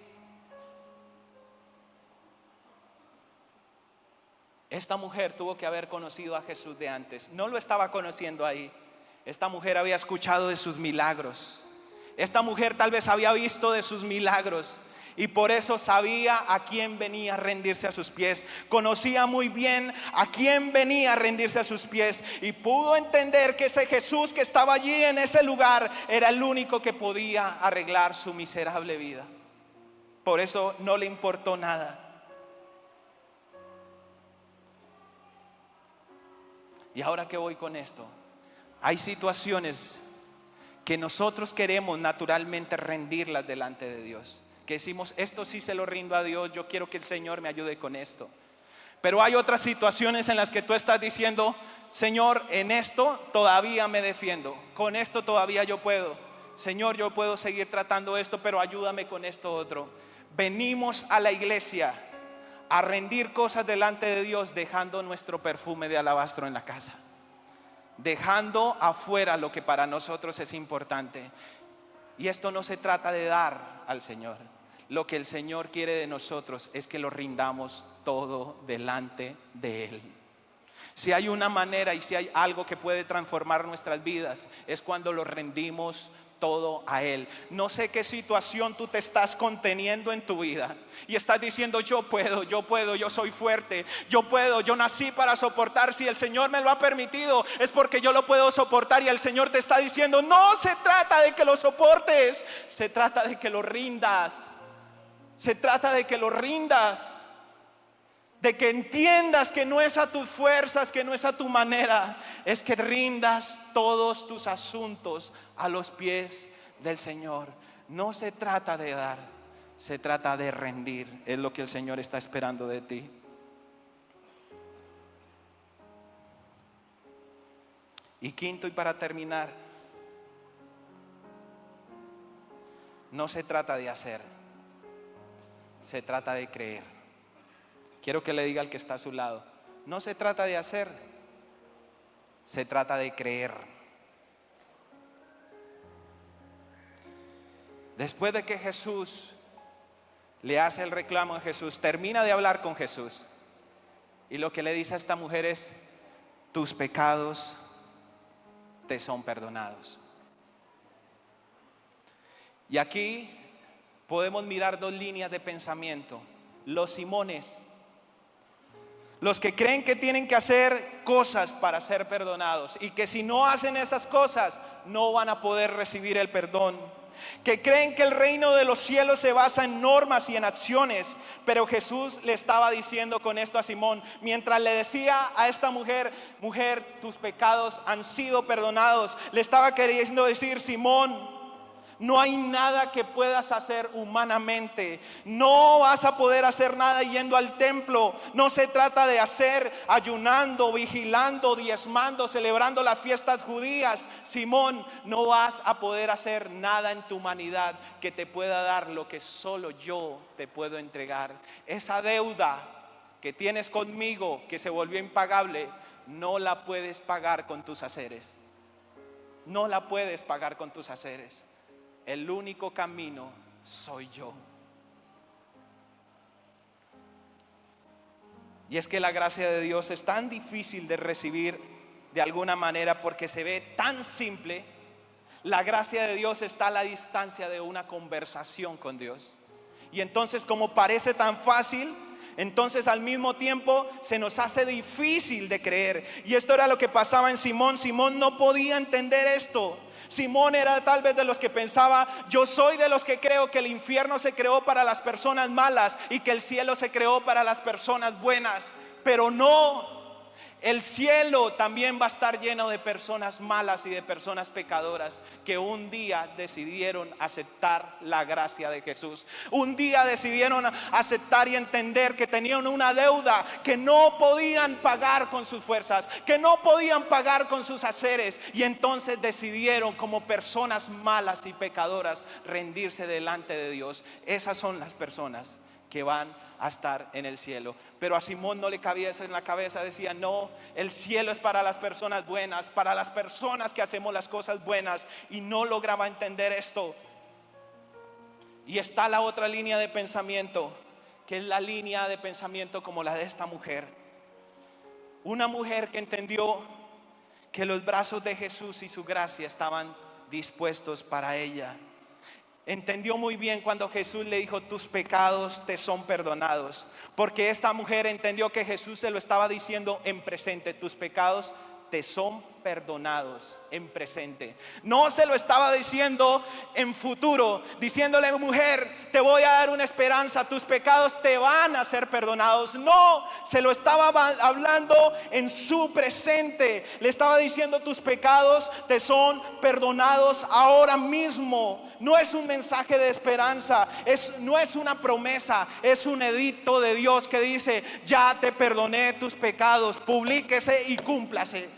Esta mujer tuvo que haber conocido a Jesús de antes. No lo estaba conociendo ahí. Esta mujer había escuchado de sus milagros. Esta mujer tal vez había visto de sus milagros y por eso sabía a quién venía a rendirse a sus pies. Conocía muy bien a quién venía a rendirse a sus pies y pudo entender que ese Jesús que estaba allí en ese lugar era el único que podía arreglar su miserable vida. Por eso no le importó nada. ¿Y ahora qué voy con esto? Hay situaciones que nosotros queremos naturalmente rendirlas delante de Dios. Que decimos, esto sí se lo rindo a Dios, yo quiero que el Señor me ayude con esto. Pero hay otras situaciones en las que tú estás diciendo, Señor, en esto todavía me defiendo, con esto todavía yo puedo. Señor, yo puedo seguir tratando esto, pero ayúdame con esto otro. Venimos a la iglesia a rendir cosas delante de Dios, dejando nuestro perfume de alabastro en la casa, dejando afuera lo que para nosotros es importante. Y esto no se trata de dar al Señor. Lo que el Señor quiere de nosotros es que lo rindamos todo delante de Él. Si hay una manera y si hay algo que puede transformar nuestras vidas, es cuando lo rendimos todo a Él. No sé qué situación tú te estás conteniendo en tu vida y estás diciendo, yo puedo, yo soy fuerte, yo puedo, yo nací para soportar. Si el Señor me lo ha permitido es porque yo lo puedo soportar. Y el Señor te está diciendo, no se trata de que lo soportes, se trata de que lo rindas. Se trata de que lo rindas, de que entiendas que no es a tus fuerzas, que no es a tu manera, es que rindas todos tus asuntos a los pies del Señor. No se trata de dar, se trata de rendir. Es lo que el Señor está esperando de ti. Y quinto, y para terminar, no se trata de hacer, se trata de creer. Quiero que le diga al que está a su lado, no se trata de hacer, se trata de creer. Después de que Jesús le hace el reclamo a Jesús, termina de hablar con Jesús, y lo que le dice a esta mujer es, tus pecados te son perdonados. Y aquí podemos mirar dos líneas de pensamiento. Los Simones, los que creen que tienen que hacer cosas para ser perdonados y que si no hacen esas cosas no van a poder recibir el perdón. Que creen que el reino de los cielos se basa en normas y en acciones. Pero Jesús le estaba diciendo con esto a Simón, mientras le decía a esta mujer, mujer, tus pecados han sido perdonados, le estaba queriendo decir, Simón, no hay nada que puedas hacer humanamente. No vas a poder hacer nada yendo al templo. No se trata de hacer ayunando, vigilando, diezmando, celebrando las fiestas judías. Simón, no vas a poder hacer nada en tu humanidad que te pueda dar lo que solo yo te puedo entregar. Esa deuda que tienes conmigo, que se volvió impagable, no la puedes pagar con tus haceres. No la puedes pagar con tus haceres. El único camino soy yo. Y es que la gracia de Dios es tan difícil de recibir de alguna manera porque se ve tan simple. La gracia de Dios está a la distancia de una conversación con Dios. Y entonces, como parece tan fácil, entonces al mismo tiempo se nos hace difícil de creer. Y esto era lo que pasaba en Simón. Simón no podía entender esto. Simón era tal vez de los que pensaba, yo soy de los que creo que el infierno se creó para las personas malas y que el cielo se creó para las personas buenas. Pero no, el cielo también va a estar lleno de personas malas y de personas pecadoras que un día decidieron aceptar la gracia de Jesús. Un día decidieron aceptar y entender que tenían una deuda que no podían pagar con sus fuerzas, que no podían pagar con sus haceres. Y entonces decidieron, como personas malas y pecadoras, rendirse delante de Dios. Esas son las personas que van a estar en el cielo. Pero a Simón no le cabía eso en la cabeza. Decía, no, el cielo es para las personas buenas, para las personas que hacemos las cosas buenas. Y no lograba entender esto. Y está la otra línea de pensamiento, que es la línea de pensamiento como la de esta mujer. Una mujer que entendió que los brazos de Jesús y su gracia estaban dispuestos para ella. Entendió muy bien cuando Jesús le dijo: tus pecados te son perdonados. Porque esta mujer entendió que Jesús se lo estaba diciendo en presente: tus pecados te son perdonados en presente. No se lo estaba diciendo en futuro, diciéndole: mujer, te voy a dar una esperanza, tus pecados te van a ser perdonados. No, se lo estaba hablando en su presente. Le estaba diciendo: tus pecados te son perdonados ahora mismo. No es un mensaje de esperanza, no es una promesa, es un edicto de Dios que dice: ya te perdoné tus pecados, publíquese y cúmplase.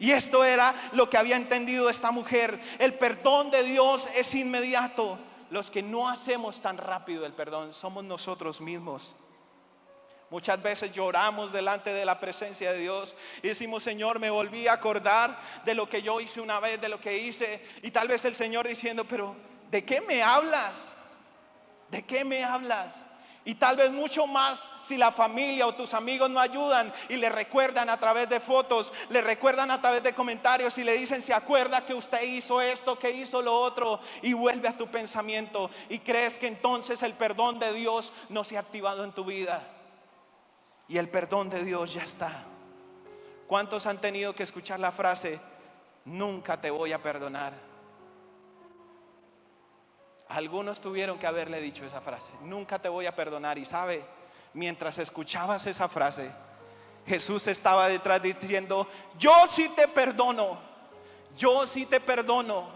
Y esto era lo que había entendido esta mujer. El perdón de Dios es inmediato. Los que no hacemos tan rápido el perdón somos nosotros mismos. Muchas veces lloramos delante de la presencia de Dios y decimos: Señor, me volví a acordar de lo que yo hice una vez, de lo que hice. Y tal vez el Señor diciendo: pero ¿de qué me hablas? ¿De qué me hablas? Y tal vez mucho más si la familia o tus amigos no ayudan y le recuerdan a través de fotos, le recuerdan a través de comentarios y le dicen: se acuerda que usted hizo esto, que hizo lo otro, y vuelve a tu pensamiento y crees que entonces el perdón de Dios no se ha activado en tu vida. Y el perdón de Dios ya está. ¿Cuántos han tenido que escuchar la frase: nunca te voy a perdonar? Algunos tuvieron que haberle dicho esa frase: nunca te voy a perdonar. Y sabe, mientras escuchabas esa frase, Jesús estaba detrás diciendo: yo sí te perdono, yo sí te perdono.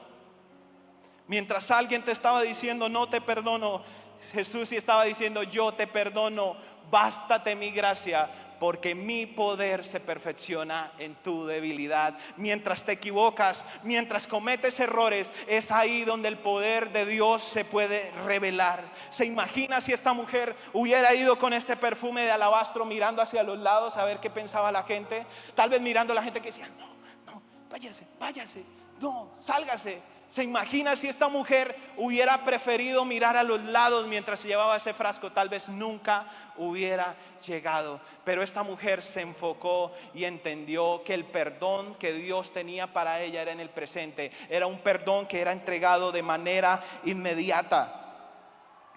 Mientras alguien te estaba diciendo: no te perdono, Jesús sí estaba diciendo: yo te perdono, bástate mi gracia, porque mi poder se perfecciona en tu debilidad. Mientras te equivocas, mientras cometes errores, es ahí donde el poder de Dios se puede revelar. ¿Se imagina si esta mujer hubiera ido con este perfume de alabastro mirando hacia los lados a ver qué pensaba la gente? Tal vez mirando a la gente que decía: no, váyase, no, sálgase. ¿Se imagina si esta mujer hubiera preferido mirar a los lados mientras se llevaba ese frasco? Tal vez nunca hubiera llegado. Pero esta mujer se enfocó y entendió que el perdón que Dios tenía para ella era en el presente. Era un perdón que era entregado de manera inmediata.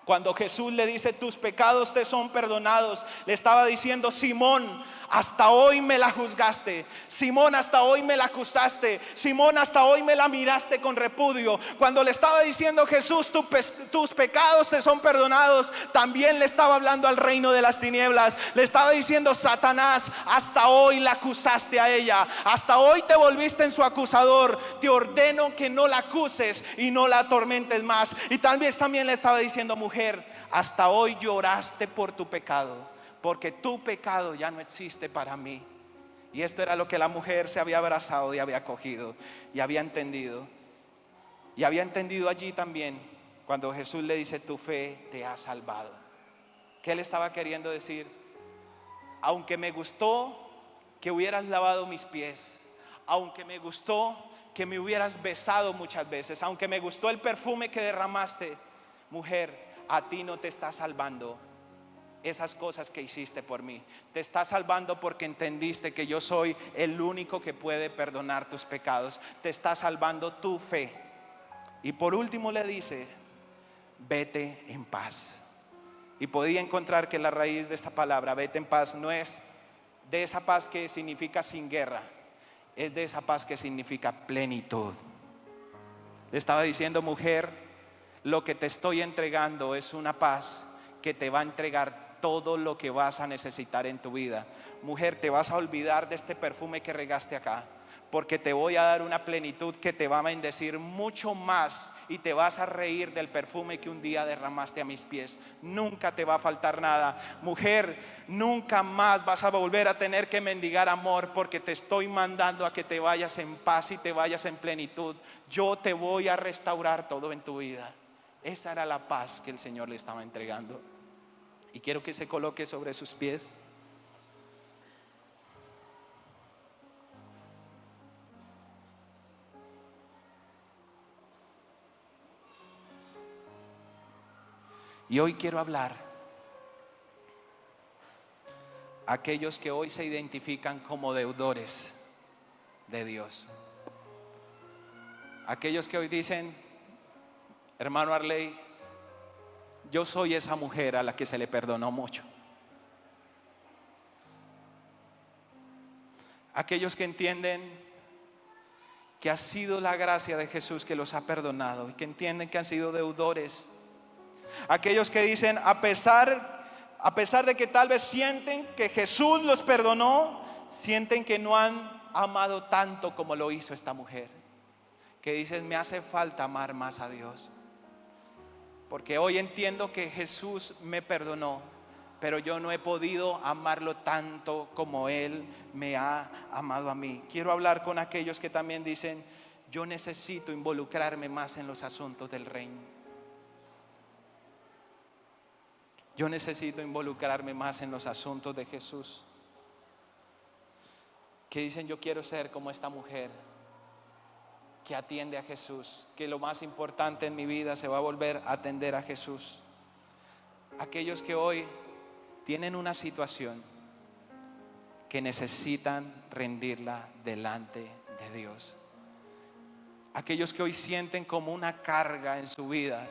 Cuando Jesús le dice: tus pecados te son perdonados, le estaba diciendo: Simón, hasta hoy me la juzgaste. Simón, hasta hoy me la acusaste. Simón, hasta hoy me la miraste con repudio. Cuando le estaba diciendo Jesús: tus pecados te son perdonados, también le estaba hablando al reino de las tinieblas. Le estaba diciendo: Satanás, hasta hoy la acusaste a ella, hasta hoy te volviste en su acusador. Te ordeno que no la acuses y no la atormentes más. Y tal vez también le estaba diciendo: mujer, hasta hoy lloraste por tu pecado, porque tu pecado ya no existe para mí. Y esto era lo que la mujer se había abrazado y había cogido y había entendido. Y había entendido allí también cuando Jesús le dice: tu fe te ha salvado. ¿Qué le estaba queriendo decir? Aunque me gustó que hubieras lavado mis pies, aunque me gustó que me hubieras besado muchas veces, aunque me gustó el perfume que derramaste, mujer, a ti no te está salvando esas cosas que hiciste por mí. Te está salvando porque entendiste que yo soy el único que puede perdonar tus pecados. Te está salvando tu fe. Y por último le dice: vete en paz. Y podía encontrar que la raíz de esta palabra, vete en paz, no es de esa paz que significa sin guerra, es de esa paz que significa plenitud. Le estaba diciendo: mujer, lo que te estoy entregando es una paz que te va a entregar todo lo que vas a necesitar en tu vida. Mujer, te vas a olvidar de este perfume que regaste acá, porque te voy a dar una plenitud que te va a bendecir mucho más, y te vas a reír del perfume que un día derramaste a mis pies. Nunca te va a faltar nada. Mujer, nunca más vas a volver a tener que mendigar amor, porque te estoy mandando a que te vayas en paz y te vayas en plenitud. Yo te voy a restaurar todo en tu vida. Esa era la paz que el Señor le estaba entregando. Y quiero que se coloque sobre sus pies. Y hoy quiero hablar aquellos que hoy se identifican como deudores de Dios. Aquellos que hoy dicen, hermano Arley, yo soy esa mujer a la que se le perdonó mucho. Aquellos que entienden que ha sido la gracia de Jesús que los ha perdonado y que entienden que han sido deudores. Aquellos que dicen, a pesar de que tal vez sienten que Jesús los perdonó, sienten que no han amado tanto como lo hizo esta mujer. Que dicen, me hace falta amar más a Dios. Porque hoy entiendo que Jesús me perdonó, pero yo no he podido amarlo tanto como Él me ha amado a mí. Quiero hablar con aquellos que también dicen, yo necesito involucrarme más en los asuntos del reino. Yo necesito involucrarme más en los asuntos de Jesús. Que dicen, yo quiero ser como esta mujer que atiende a Jesús, que lo más importante en mi vida se va a volver a atender a Jesús. Aquellos que hoy tienen una situación que necesitan rendirla delante de Dios. Aquellos que hoy sienten como una carga en su vida